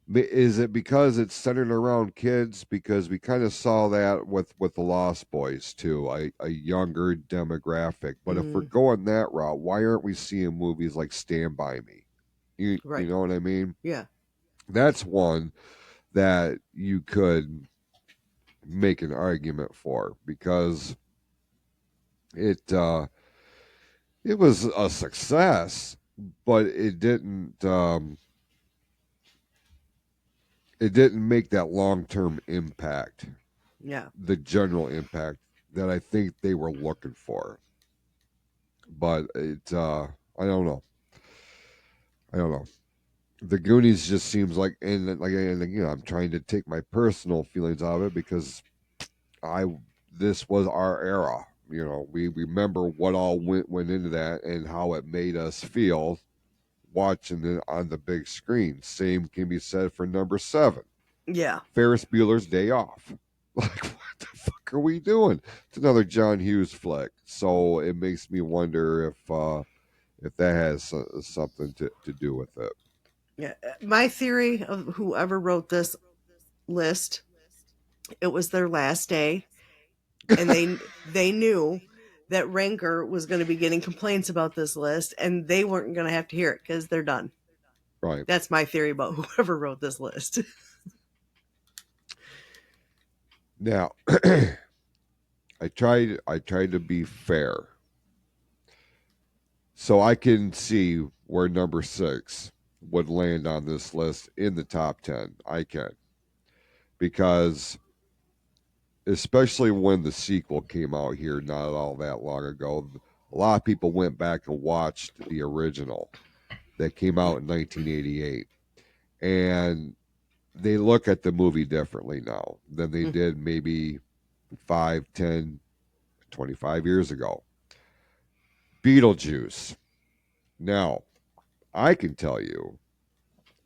is it because it's centered around kids? Because we kind of saw that with the Lost Boys too, a younger demographic. But if we're going that route, why aren't we seeing movies like Stand By Me? You know what I mean? Yeah. That's one that you could make an argument for, because it was a success, but it didn't make that long-term impact. Yeah. The general impact that I think they were looking for. But I don't know. The Goonies just seems like, and again, I'm trying to take my personal feelings out of it, because this was our era. We remember what all went into that and how it made us feel watching it on the big screen. Same can be said for number 7. Yeah. Ferris Bueller's Day Off. Like, what the fuck are we doing? It's another John Hughes flick. So it makes me wonder if that has something to do with it. Yeah. My theory of whoever wrote this list, it was their last day, and they knew that Ranker was going to be getting complaints about this list, and they weren't going to have to hear it because they're done. Right. That's my theory about whoever wrote this list. Now, I tried to be fair, so I can see where number 6 would land on this list in the top 10. I can, because especially when the sequel came out here not all that long ago, a lot of people went back and watched the original that came out in 1988, and they look at the movie differently now than they did maybe 5, 10, 25 years ago. Beetlejuice. Now, I can tell you,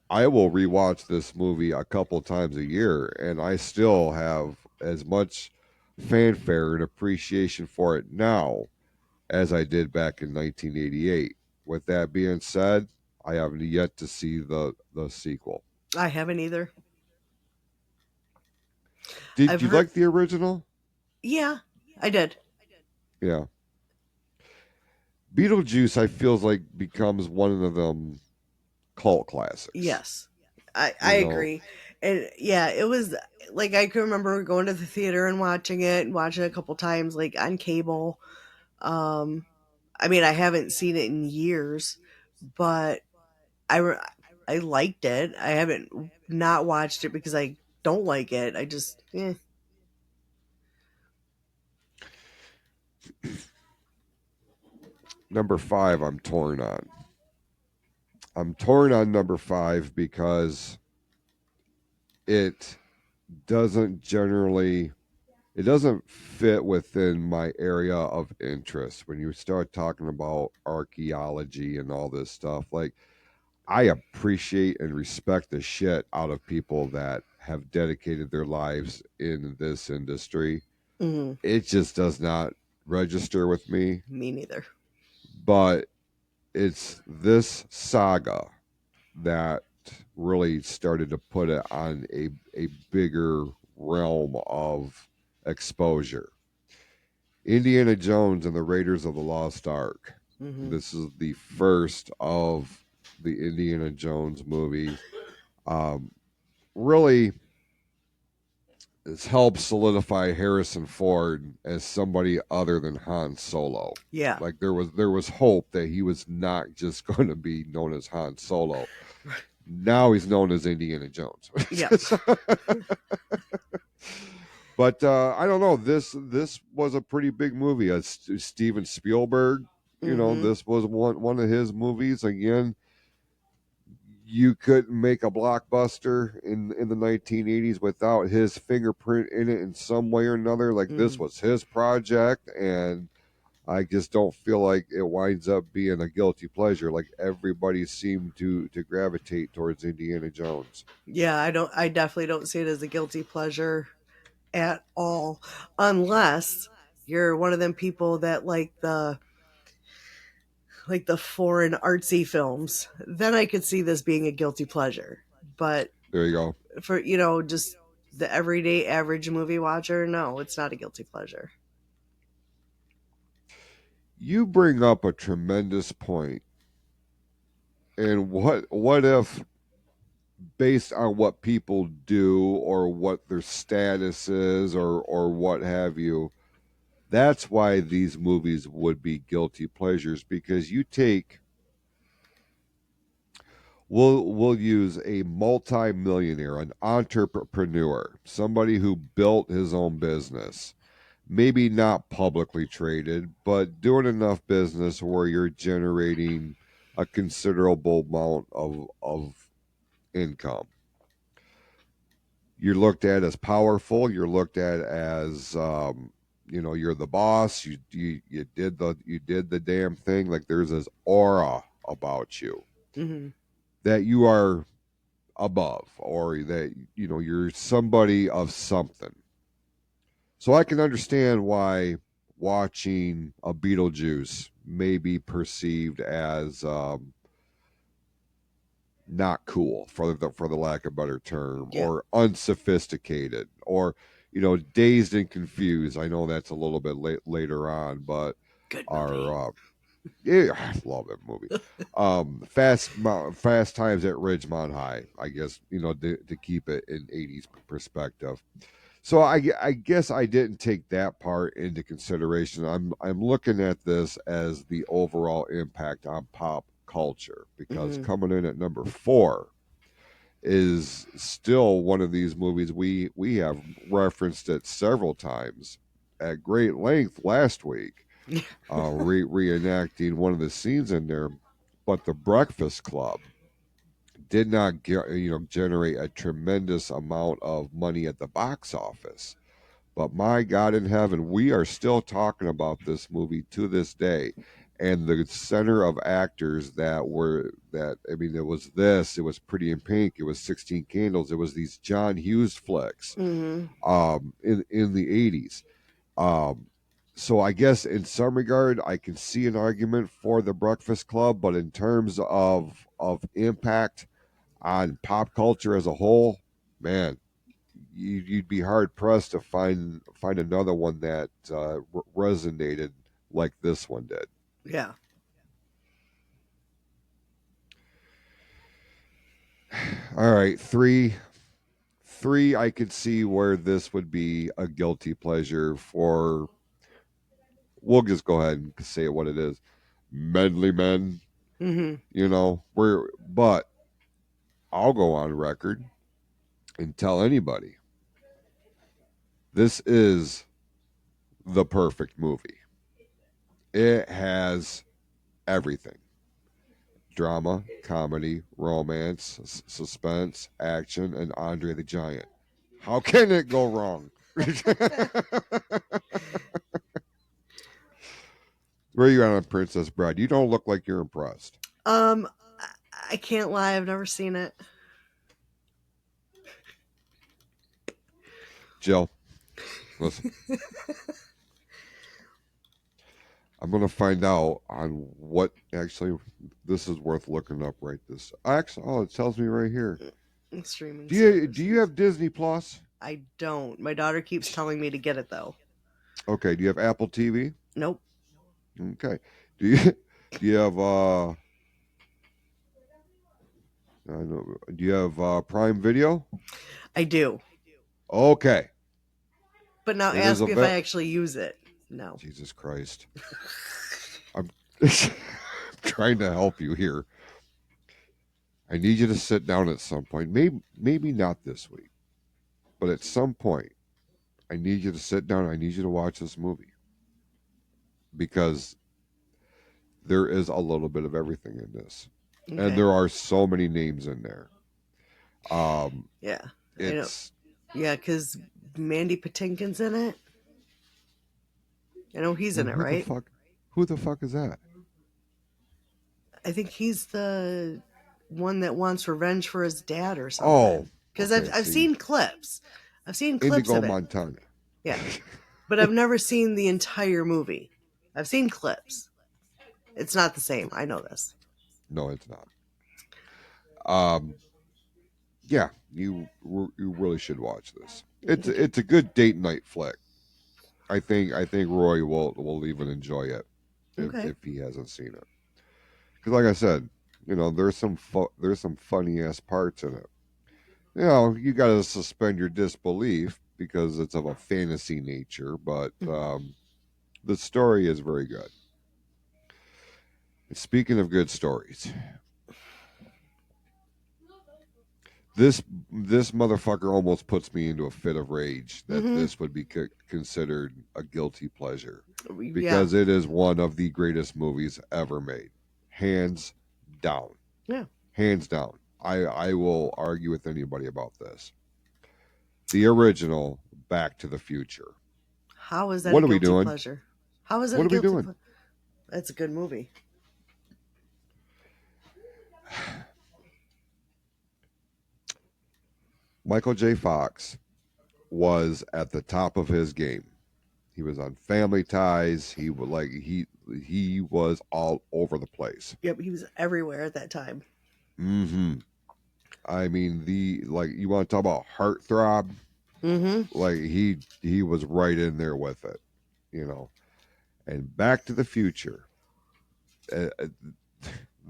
I will rewatch this movie a couple times a year, and I still have as much fanfare and appreciation for it now as I did back in 1988. With that being said, I haven't yet to see the sequel. I haven't either. Did you like the original? Yeah, I did. Yeah. Beetlejuice, I feels like, becomes one of them cult classics. Yes, I agree. And yeah, it was like, I can remember going to the theater and watching it a couple times, like on cable. I mean, I haven't seen it in years, but I liked it. I haven't not watched it because I don't like it. I just, Number 5, I'm torn on. I'm torn on number 5 because it doesn't fit within my area of interest. When you start talking about archaeology and all this stuff, like, I appreciate and respect the shit out of people that have dedicated their lives in this industry. Hmm. It just does not register with me. Me neither. But it's this saga that really started to put it on a bigger realm of exposure. Indiana Jones and the Raiders of the Lost Ark. Hmm. This is the first of the Indiana Jones movies. Really, it's helped solidify Harrison Ford as somebody other than Han Solo. Yeah. Like there was hope that he was not just going to be known as Han Solo. Now he's known as Indiana Jones. Yeah. But I don't know. This was a pretty big movie. Steven Spielberg, Hmm. this was one of his movies. Again, you couldn't make a blockbuster in the 1980s without his fingerprint in it in some way or another. Like this Hmm. was his project, and I just don't feel like it winds up being a guilty pleasure. Like everybody seemed to gravitate towards Indiana Jones. Yeah, I definitely don't see it as a guilty pleasure at all, unless you're one of them people that like the foreign artsy films. Then I could see this being a guilty pleasure. But There you go. for just the everyday average movie watcher, no, it's not a guilty pleasure. You bring up a tremendous point. And what if, based on what people do or what their status is or what have you, that's why these movies would be guilty pleasures, because you take, we'll use a multi-millionaire, an entrepreneur, somebody who built his own business, maybe not publicly traded, but doing enough business where you're generating a considerable amount of income. You're looked at as powerful. You're looked at as you're the boss. You did the damn thing. Like there's this aura about you Hmm. that you are above, or that you're somebody of something. So I can understand why watching a Beetlejuice may be perceived as not cool, for the lack of a better term, Yeah. or unsophisticated, or dazed and confused. I know that's a little bit later on, but Good movie. our yeah, I love that movie. Fast Times at Ridgemont High, I guess, to keep it in 80s perspective. So I guess I didn't take that part into consideration. I'm looking at this as the overall impact on pop culture, because Hmm. coming in at number 4 is still one of these movies we have referenced it several times at great length last week, reenacting one of the scenes in there. But The Breakfast Club did not generate a tremendous amount of money at the box office. But my God in heaven, we are still talking about this movie to this day. And the center of actors I mean, it was Pretty in Pink, it was 16 Candles, it was these John Hughes flicks Hmm. in the 80s. Um, so I guess in some regard, I can see an argument for The Breakfast Club, but in terms of impact on pop culture as a whole, man, you'd be hard pressed to find another one that resonated like this one did. Yeah. All right, three. I could see where this would be a guilty pleasure for. We'll just go ahead and say it what it is. Medley Men, Hmm. but I'll go on record and tell anybody this is the perfect movie. It has everything: drama, comedy, romance, suspense, action, and Andre the Giant. How can it go wrong? Where are you at on Princess Bride? You don't look like you're impressed. Um, I can't lie, I've never seen it. Jill, listen. I'm going to find out on what actually this is worth looking up right this. Actually, it tells me right here. Streaming. Do you have Disney Plus? I don't. My daughter keeps telling me to get it though. Okay. Do you have Apple TV? Nope. Okay. Do you have do you have Prime Video? I do. Okay. But now It is ask me if I ava- actually use it. No. Jesus Christ. I'm trying to help you here. I need you to sit down at some point. Maybe not this week, but at some point, I need you to sit down. I need you to watch this movie because there is a little bit of everything in this, Okay. and there are so many names in there. Yeah. It's Yeah, because Mandy Patinkin's in it. I know he's in it, right? Who the fuck is that? I think he's the one that wants revenge for his dad or something. Oh, because okay, I've see. seen clips. I've seen clips Indigo of it. Montana. Yeah, but I've never seen the entire movie. I've seen clips. It's not the same. I know this. No, it's not. Yeah, you really should watch this. It's a good date night flick. I think Roy will even enjoy it Okay. if he hasn't seen it. Because like I said, there's some funny ass parts in it. You got to suspend your disbelief because it's of a fantasy nature, but the story is very good. And speaking of good stories, this motherfucker almost puts me into a fit of rage that this would be considered a guilty pleasure because it is one of the greatest movies ever made, hands down. Yeah, hands down. I will argue with anybody about this. The original Back to the Future. How is that What a are we guilty doing? pleasure? How is it What a are we guilty doing? pleasure? That's a good movie. Michael J. Fox was at the top of his game. He was on Family Ties. He was all over the place. Yep, he was everywhere at that time. Mm-hmm. I mean, you want to talk about heartthrob? Mm-hmm. Like he was right in there with it, And Back to the Future.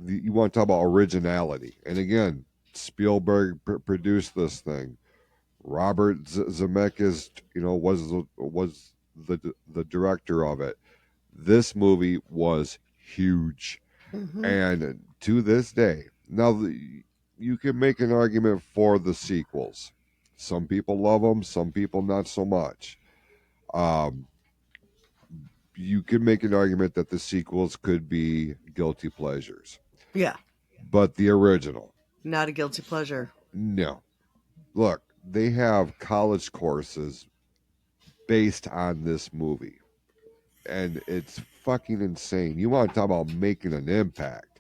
You want to talk about originality, and again, Spielberg produced this thing. Robert Zemeckis, was the director of it. This movie was huge, and to this day, now you can make an argument for the sequels. Some people love them, some people not so much. You can make an argument that the sequels could be guilty pleasures. Yeah. But the original, not a guilty pleasure. No. Look, they have college courses based on this movie. And it's fucking insane. You want to talk about making an impact.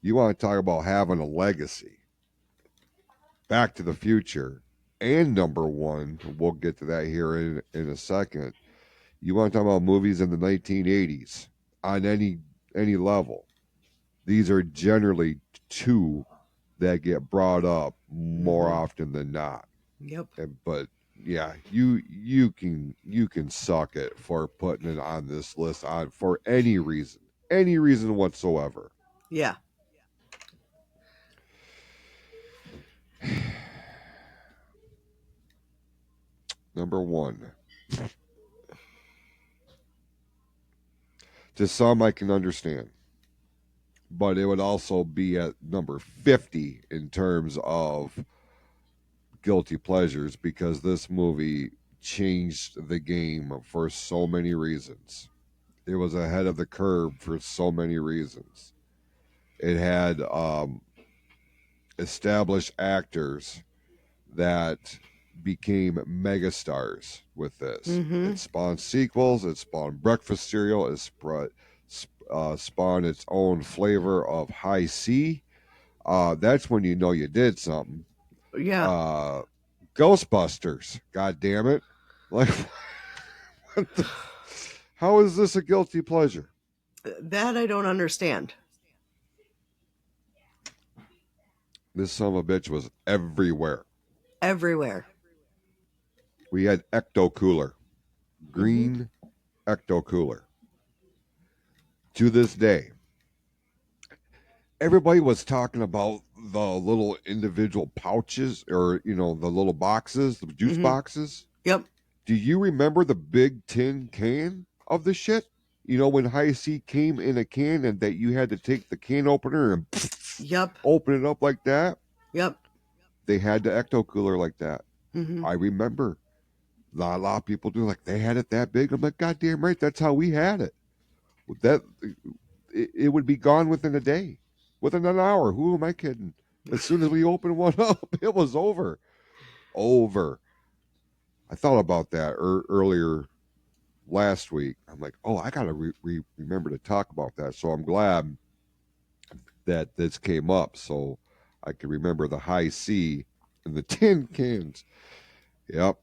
You want to talk about having a legacy. Back to the Future and number one, we'll get to that here in a second. You want to talk about movies in the 1980s on any level. These are generally two that get brought up more often than not. Yep. But yeah, you can suck it for putting it on this list for any reason whatsoever. Yeah. Number one. To some, I can understand. But it would also be at number 50 in terms of guilty pleasures because this movie changed the game for so many reasons. It was ahead of the curve for so many reasons. It had established actors that became megastars with this. It spawned sequels. It spawned breakfast cereal. It spawned its own flavor of high C. That's when you know you did something. Yeah. Ghostbusters, god damn it. Like, what the, how is this a guilty pleasure? That I don't understand. This son of a bitch was everywhere. Everywhere. We had Ecto Cooler, Hmm. green Ecto Cooler. To this day, everybody was talking about the little individual pouches, or the little boxes, the juice Hmm. boxes. Yep. Do you remember the big tin can of the shit? When High C came in a can and that you had to take the can opener and Yep. open it up like that? Yep. They had the Ecto Cooler like that. Hmm. I remember. A lot of people do, like, they had it that big. I'm like, goddamn right, that's how we had it. That it would be gone within a day, within an hour. Who am I kidding? As soon as we opened one up, it was over. Over. I thought about that earlier last week. I'm like, oh, I gotta remember to talk about that. So I'm glad that this came up, so I could remember the High C and the tin cans. Yep,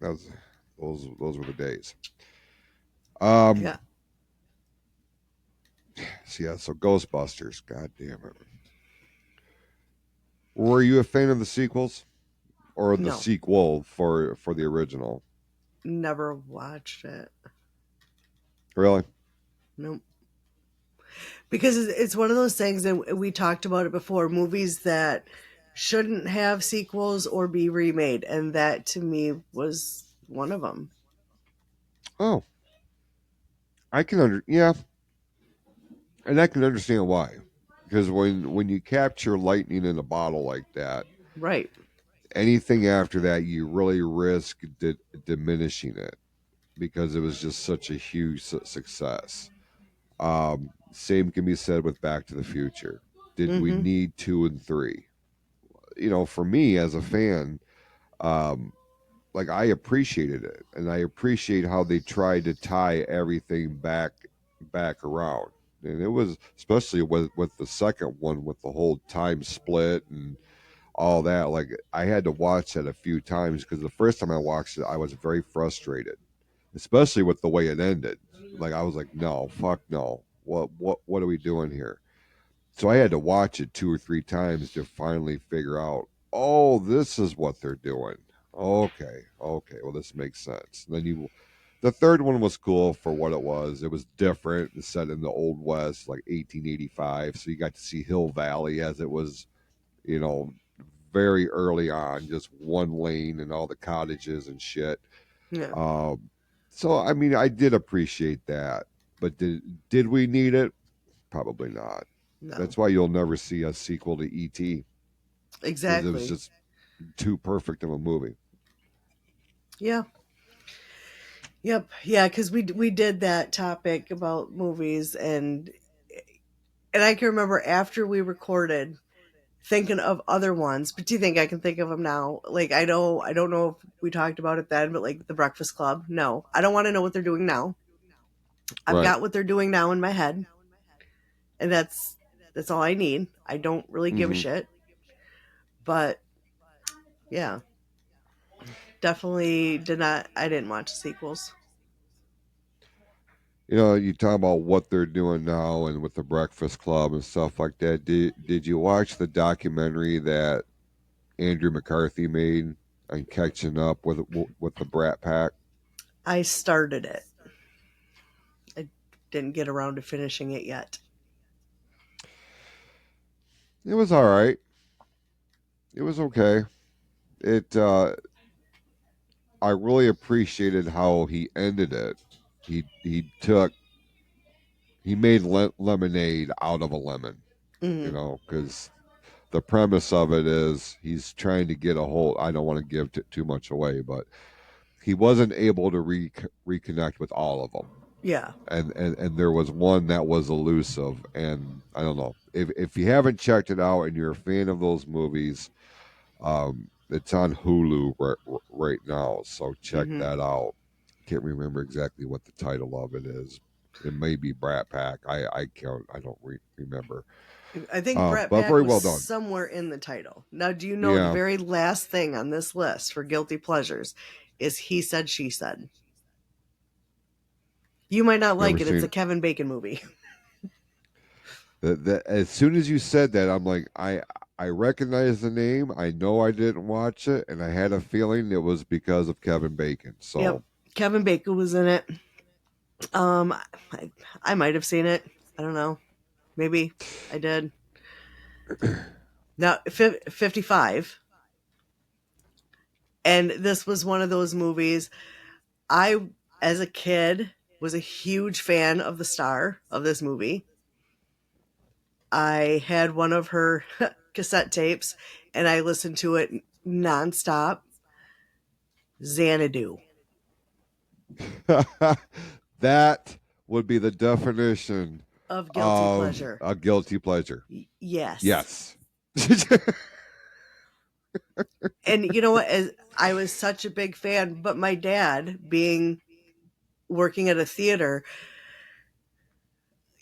that was those were the days. Um, Yeah. so yeah, so Ghostbusters. God damn it. Were you a fan of the sequels or the No. sequel for the original? Never watched it. Really? Nope. Because it's one of those things, and we talked about it before, movies that shouldn't have sequels or be remade, and that to me was one of them. Oh, yeah, and I can understand why. Because when you capture lightning in a bottle like that, Right. anything after that, you really risk diminishing it because it was just such a huge success. Same can be said with Back to the Future. Did we Hmm. need two and three? For me as a fan, um, like, I appreciated it, and I appreciate how they tried to tie everything back around. And it was, especially with the second one, with the whole time split and all that. Like, I had to watch that a few times because the first time I watched it, I was very frustrated, especially with the way it ended. Like, I was like, no, fuck no. What are we doing here? So I had to watch it two or three times to finally figure out, oh, this is what they're doing. Okay, okay, well, this makes sense. And then the third one was cool for what it was. It was different. It's set in the Old West, like 1885. So you got to see Hill Valley as it was, you know, very early on, just one lane and all the cottages and shit. Yeah. Um, so I mean, I did appreciate that, but did we need it? Probably not. No. That's why you'll never see a sequel to E.T. because it was Exactly. just too perfect of a movie. Yeah. Yep. Yeah. Because we did that topic about movies, and I can remember after we recorded thinking of other ones. But do you think I can think of them now? Like, I don't know if we talked about it then, but like The Breakfast Club. No, I don't want to know what they're doing now. I've Right. got what they're doing now in my head, and that's all I need. I don't really give a Hmm. shit. But yeah, definitely did not. I didn't watch the sequels. You talk about what they're doing now and with the Breakfast Club and stuff like that. Did you watch the documentary that Andrew McCarthy made on catching up with the Brat Pack? I started it. I didn't get around to finishing it yet. It was all right. It was okay. It I really appreciated how he ended it. He made lemonade out of a lemon, Hmm. because the premise of it is he's trying to get a hold. I don't want to give too much away, but he wasn't able to reconnect with all of them, Yeah. and there was one that was elusive. And I don't know if you haven't checked it out and you're a fan of those movies. It's on Hulu right now, so check Hmm. that out. Can't remember exactly what the title of it is. It may be Brat Pack. I can't. I don't remember. I think Brat But Pack very was well done. somewhere in the title. Now, do you know the Yeah. very last thing on this list for guilty pleasures is He Said, She Said? You might not Never like it. It's seen a it. Kevin Bacon movie. As soon as you said that, I'm like, I recognize the name. I know I didn't watch it, and I had a feeling it was because of Kevin Bacon. Yep. So Kevin Bacon was in it. I might have seen it. I don't know. Maybe I did. Now, 55. And this was one of those movies. I, as a kid, was a huge fan of the star of this movie. I had one of her cassette tapes and I listened to it nonstop. Xanadu. that would be the definition Of guilty of pleasure. a guilty pleasure. Yes. Yes. And you know what? As I was such a big fan, but my dad, being working at a theater,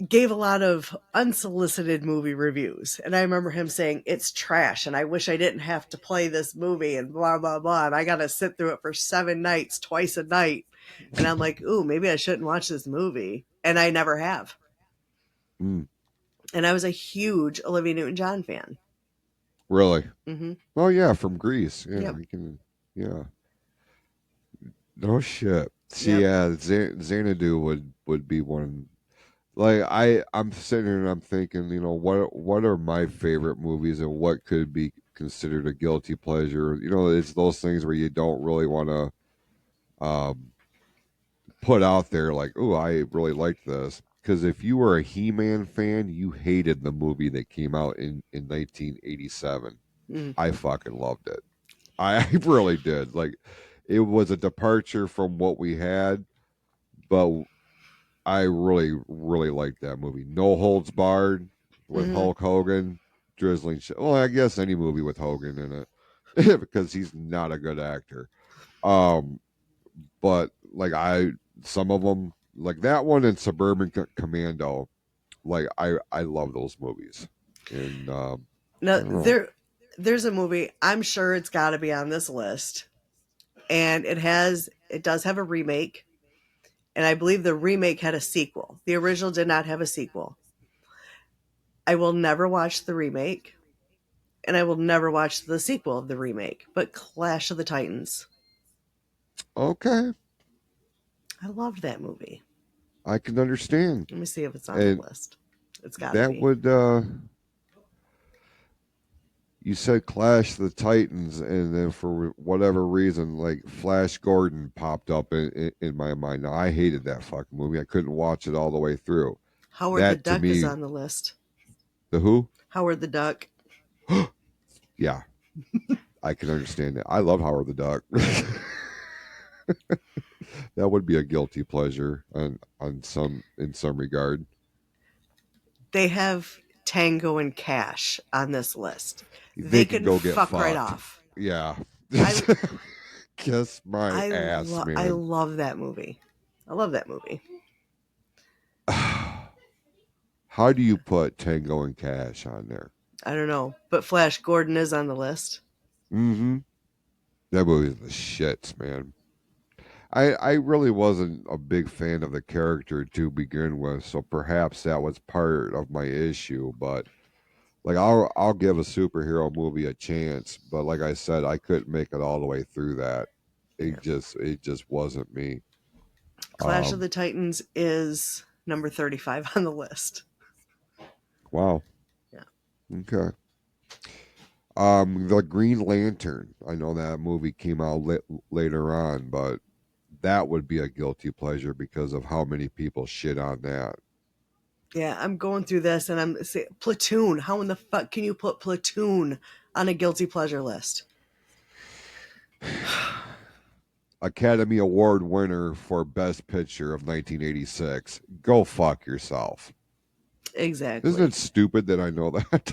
gave a lot of unsolicited movie reviews. And I remember him saying, it's trash. And I wish I didn't have to play this movie and blah, blah, blah. And I got to sit through it for 7 nights, twice a night. And I'm like, ooh, maybe I shouldn't watch this movie. And I never have. Mm, And I was a huge Olivia Newton-John fan. really? Mm-hmm. Oh yeah, from Greece. Yeah, Yep. you can. Yeah. No shit. See, Yep. yeah, Xanadu would be one. Like I'm sitting here and I'm thinking, what are my favorite movies and what could be considered a guilty pleasure? It's those things where you don't really want to put out there like, oh, I really liked this. Because if you were a He-Man fan, you hated the movie that came out in 1987. Mm-hmm. I fucking loved it. I really did. Like, it was a departure from what we had, but I really, really liked that movie. No Holds Barred with Mm-hmm. Hulk Hogan, drizzling shit. Well, I guess any movie with Hogan in it, because he's not a good actor. But like some of them, like that one and Suburban Commando, like I love those movies. And I Now, don't know. there's a movie, I'm sure it's got to be on this list. And it does have a remake. And I believe the remake had a sequel. The original did not have a sequel. I will never watch the remake, and I will never watch the sequel of the remake, but Clash of the Titans. Okay, I loved that movie. I can understand. Let me see if it's on the And list. It's got to that be. would you said Clash the Titans, and then for whatever reason, like Flash Gordon popped up in my mind. Now I hated that fucking movie. I couldn't watch it all the way through. Howard the That to Duck is me, on the list. the who? Howard the Duck. Yeah, I can understand that. I love Howard the Duck. That would be a guilty pleasure in some regard. They have Tango and Cash on this list. They can can go get fuck right fucked. off. Yeah. I Kiss my ass, man. I love that movie. I love that movie. How do you put Tango and Cash on there? I don't know, but Flash Gordon is on the list. Mm-hmm. That movie's the shits, man. I really wasn't a big fan of the character to begin with, so perhaps that was part of my issue. But like, I'll give a superhero movie a chance, but like I said, I couldn't make it all the way through that. It just wasn't me. Clash of the Titans is number 35 on the list. Wow. Yeah. Okay. The Green Lantern. I know that movie came out later on, but that would be a guilty pleasure because of how many people shit on that. Yeah, I'm going through this and I'm saying, Platoon. How in the fuck can you put Platoon on a guilty pleasure list? Academy Award winner for Best Picture of 1986. Go fuck yourself. Exactly. Isn't it stupid that I know that?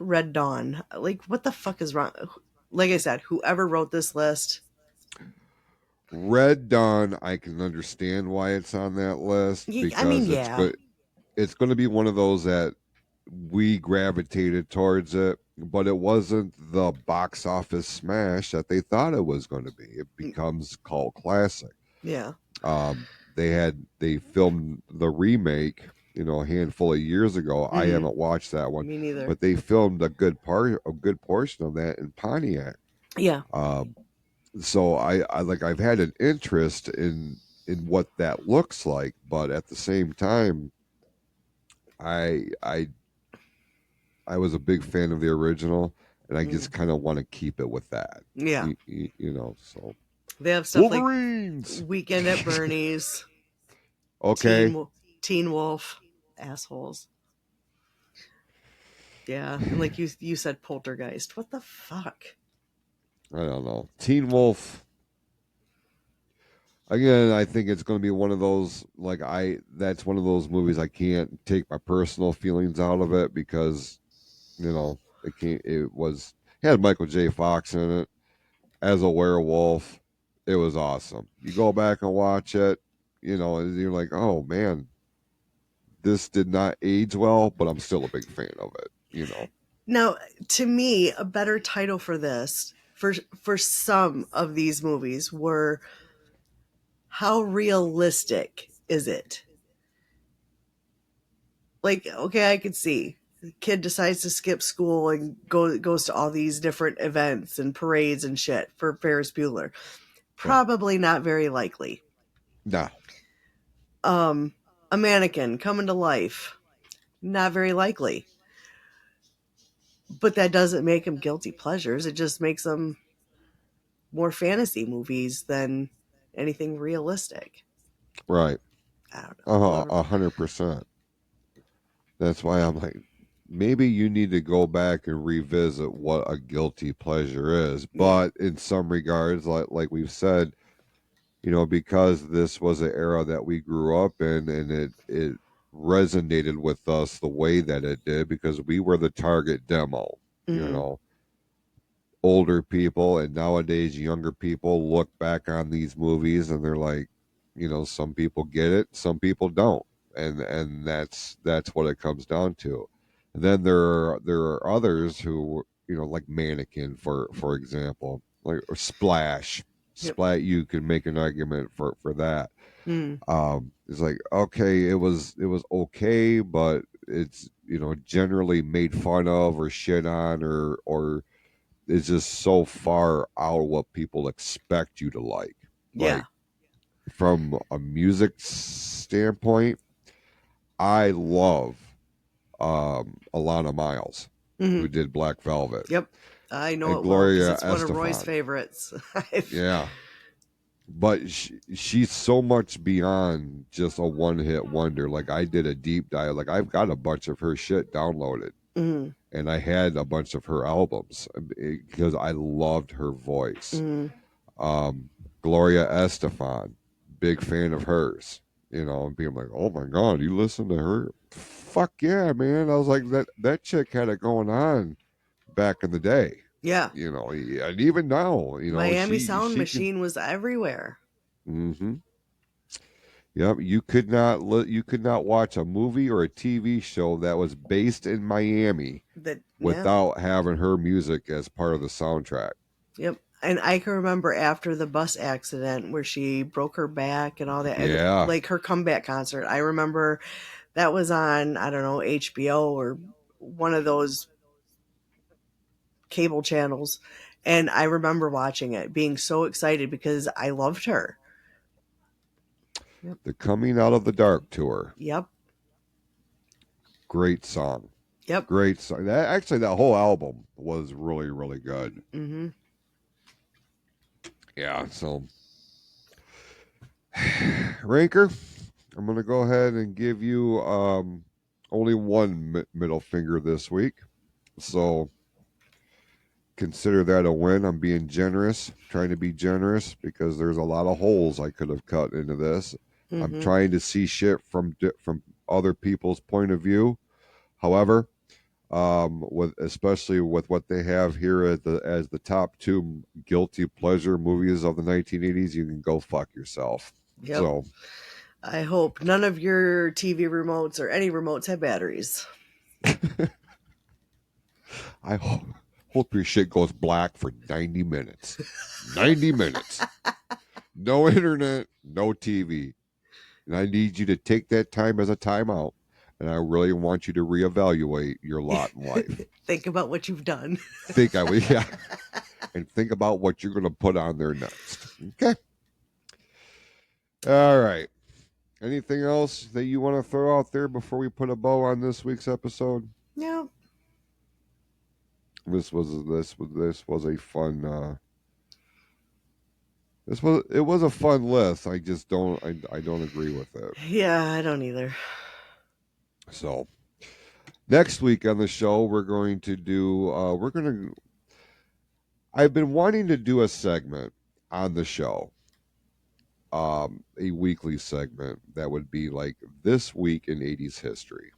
Red Dawn. Like, what the fuck is wrong? Like I said, whoever wrote this list, Red Dawn, I can understand why it's on that list I mean, because it's yeah. good. It's going to be one of those that we gravitated towards it, but it wasn't the box office smash that they thought it was going to be. It becomes cult classic. Yeah. They filmed the remake, a handful of years ago. I haven't watched that one, Me neither. but they filmed a good portion of that in Pontiac. Yeah. So I've had an interest in what that looks like, but at the same time, I was a big fan of the original, and I just kind of want to keep it with that. Yeah. So They have stuff Wolverines. like Weekend at Bernie's, Okay. Teen Wolf, assholes. Yeah, and like you said, Poltergeist. What the fuck? I don't know. Teen Wolf. Again, I think it's going to be one of those that's one of those movies I can't take my personal feelings out of it because it had Michael J. Fox in it as a werewolf. It was awesome. You go back and watch it, and you're like, oh man, this did not age well, but I'm still a big fan of it. Now, to me, a better title for this, for some of these movies, were how realistic is it? Like, okay, I could see the kid decides to skip school and goes to all these different events and parades and shit for Ferris Bueller. Probably not very likely. No. A mannequin coming to life. Not very likely. But that doesn't make them guilty pleasures. It just makes them more fantasy movies than anything realistic. Right. I don't know. 100%. That's why I'm like, maybe you need to go back and revisit what a guilty pleasure is. But in some regards, like we've said, because this was an era that we grew up in, and it resonated with us the way that it did because we were the target demo. Older people and nowadays younger people look back on these movies and they're like, some people get it, some people don't, and that's what it comes down to. And then there are others who, like Mannequin, for example, like, or Splash. Splat, you can make an argument for that. It's like, okay, it was okay, but it's generally made fun of or shit on, or is just so far out of what people expect you to like. Yeah. Like, from a music standpoint, I love Alana Miles, who did Black Velvet. Yep. I know and it Gloria well because it's one of Roy's Estefan. favorites. Yeah. But she's so much beyond just a one-hit wonder. Like, I did a deep dive. Like, I've got a bunch of her shit downloaded. And I had a bunch of her albums because I loved her voice. Gloria Estefan, big fan of hers. And being like, oh my God, you listen to her? Fuck yeah, man. I was like, that chick had it going on back in the day. Yeah. And even now, Miami Sound Machine was everywhere. Mm-hmm. Yep, you could not watch a movie or a TV show that was based in Miami without having her music as part of the soundtrack. Yep. And I can remember after the bus accident where she broke her back and all that. Yeah. And like her comeback concert. I remember that was on, I don't know, HBO or one of those cable channels. And I remember watching it, being so excited because I loved her. The Coming Out of the Dark tour. Yep. Great song. Yep. Great song. That whole album was really, really good. Mm-hmm. Yeah, so Ranker, I'm going to go ahead and give you only one middle finger this week. So consider that a win. I'm being generous, trying to be generous because there's a lot of holes I could have cut into this. I'm trying to see shit from other people's point of view. However, with especially with what they have here as the top two guilty pleasure movies of the 1980s. You can go fuck yourself. Yep. So I hope none of your TV remotes or any remotes have batteries. I hope your shit goes black for 90 minutes. 90 minutes. No internet, no TV. And I need you to take that time as a timeout. And I really want you to reevaluate your lot in life. Think about what you've done. Yeah. And think about what you're going to put on there next. Okay. All right. Anything else that you want to throw out there before we put a bow on this week's episode? Yeah. This was a fun it was a fun list. I just don't I don't agree with it. Yeah, I don't either. So next week on the show we're going to do I've been wanting to do a segment on the show. A weekly segment that would be like this week in 80s history.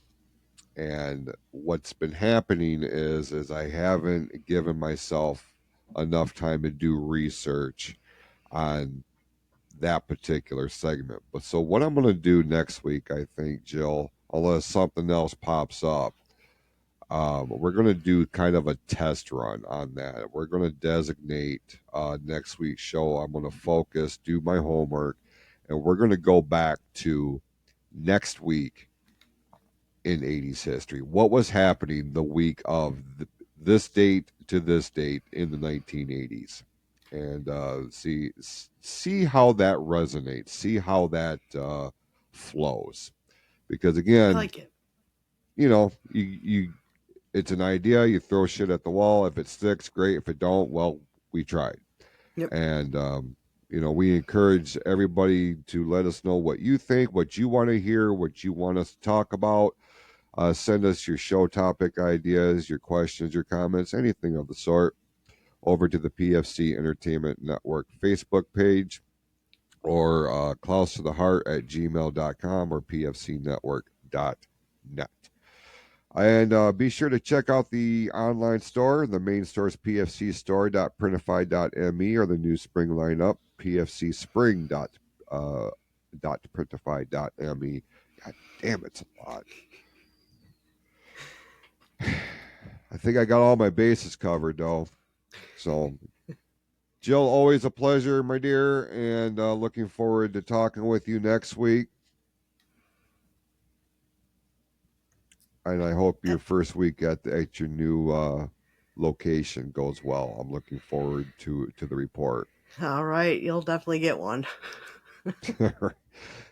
And what's been happening is I haven't given myself enough time to do research on that particular segment. But so what I'm going to do next week, I think, Jill, unless something else pops up, we're going to do kind of a test run on that. We're going to designate next week's show. I'm going to focus, do my homework, and we're going to go back to next week in 80s history. What was happening the week of this date to this date in the 1980s? And see how that resonates, see how that flows. Because again, I like it. You know, you it's an idea. You throw shit at the wall. If it sticks, great. If it don't, well, we tried. Yep. And we encourage everybody to let us know what you think, what you want to hear, what you want us to talk about. Send us your show topic ideas, your questions, your comments, anything of the sort, over to the PFC Entertainment Network Facebook page, or Klaus to the Heart at gmail.com or pfcnetwork.net. And be sure to check out the online store. The main store is pfcstore.printify.me, or the new spring lineup, pfcspring.printify.me. God damn, it's a lot. I think I got all my bases covered, though. So, Jill, always a pleasure, my dear, and looking forward to talking with you next week. And I hope your first week at your new location goes well. I'm looking forward to the report. All right, you'll definitely get one.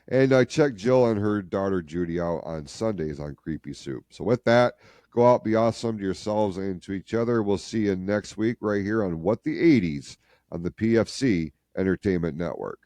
And check Jill and her daughter Judy out on Sundays on Creepy Soup. So with that, go out, be awesome to yourselves and to each other. We'll see you next week right here on What the 80s on the PFC Entertainment Network.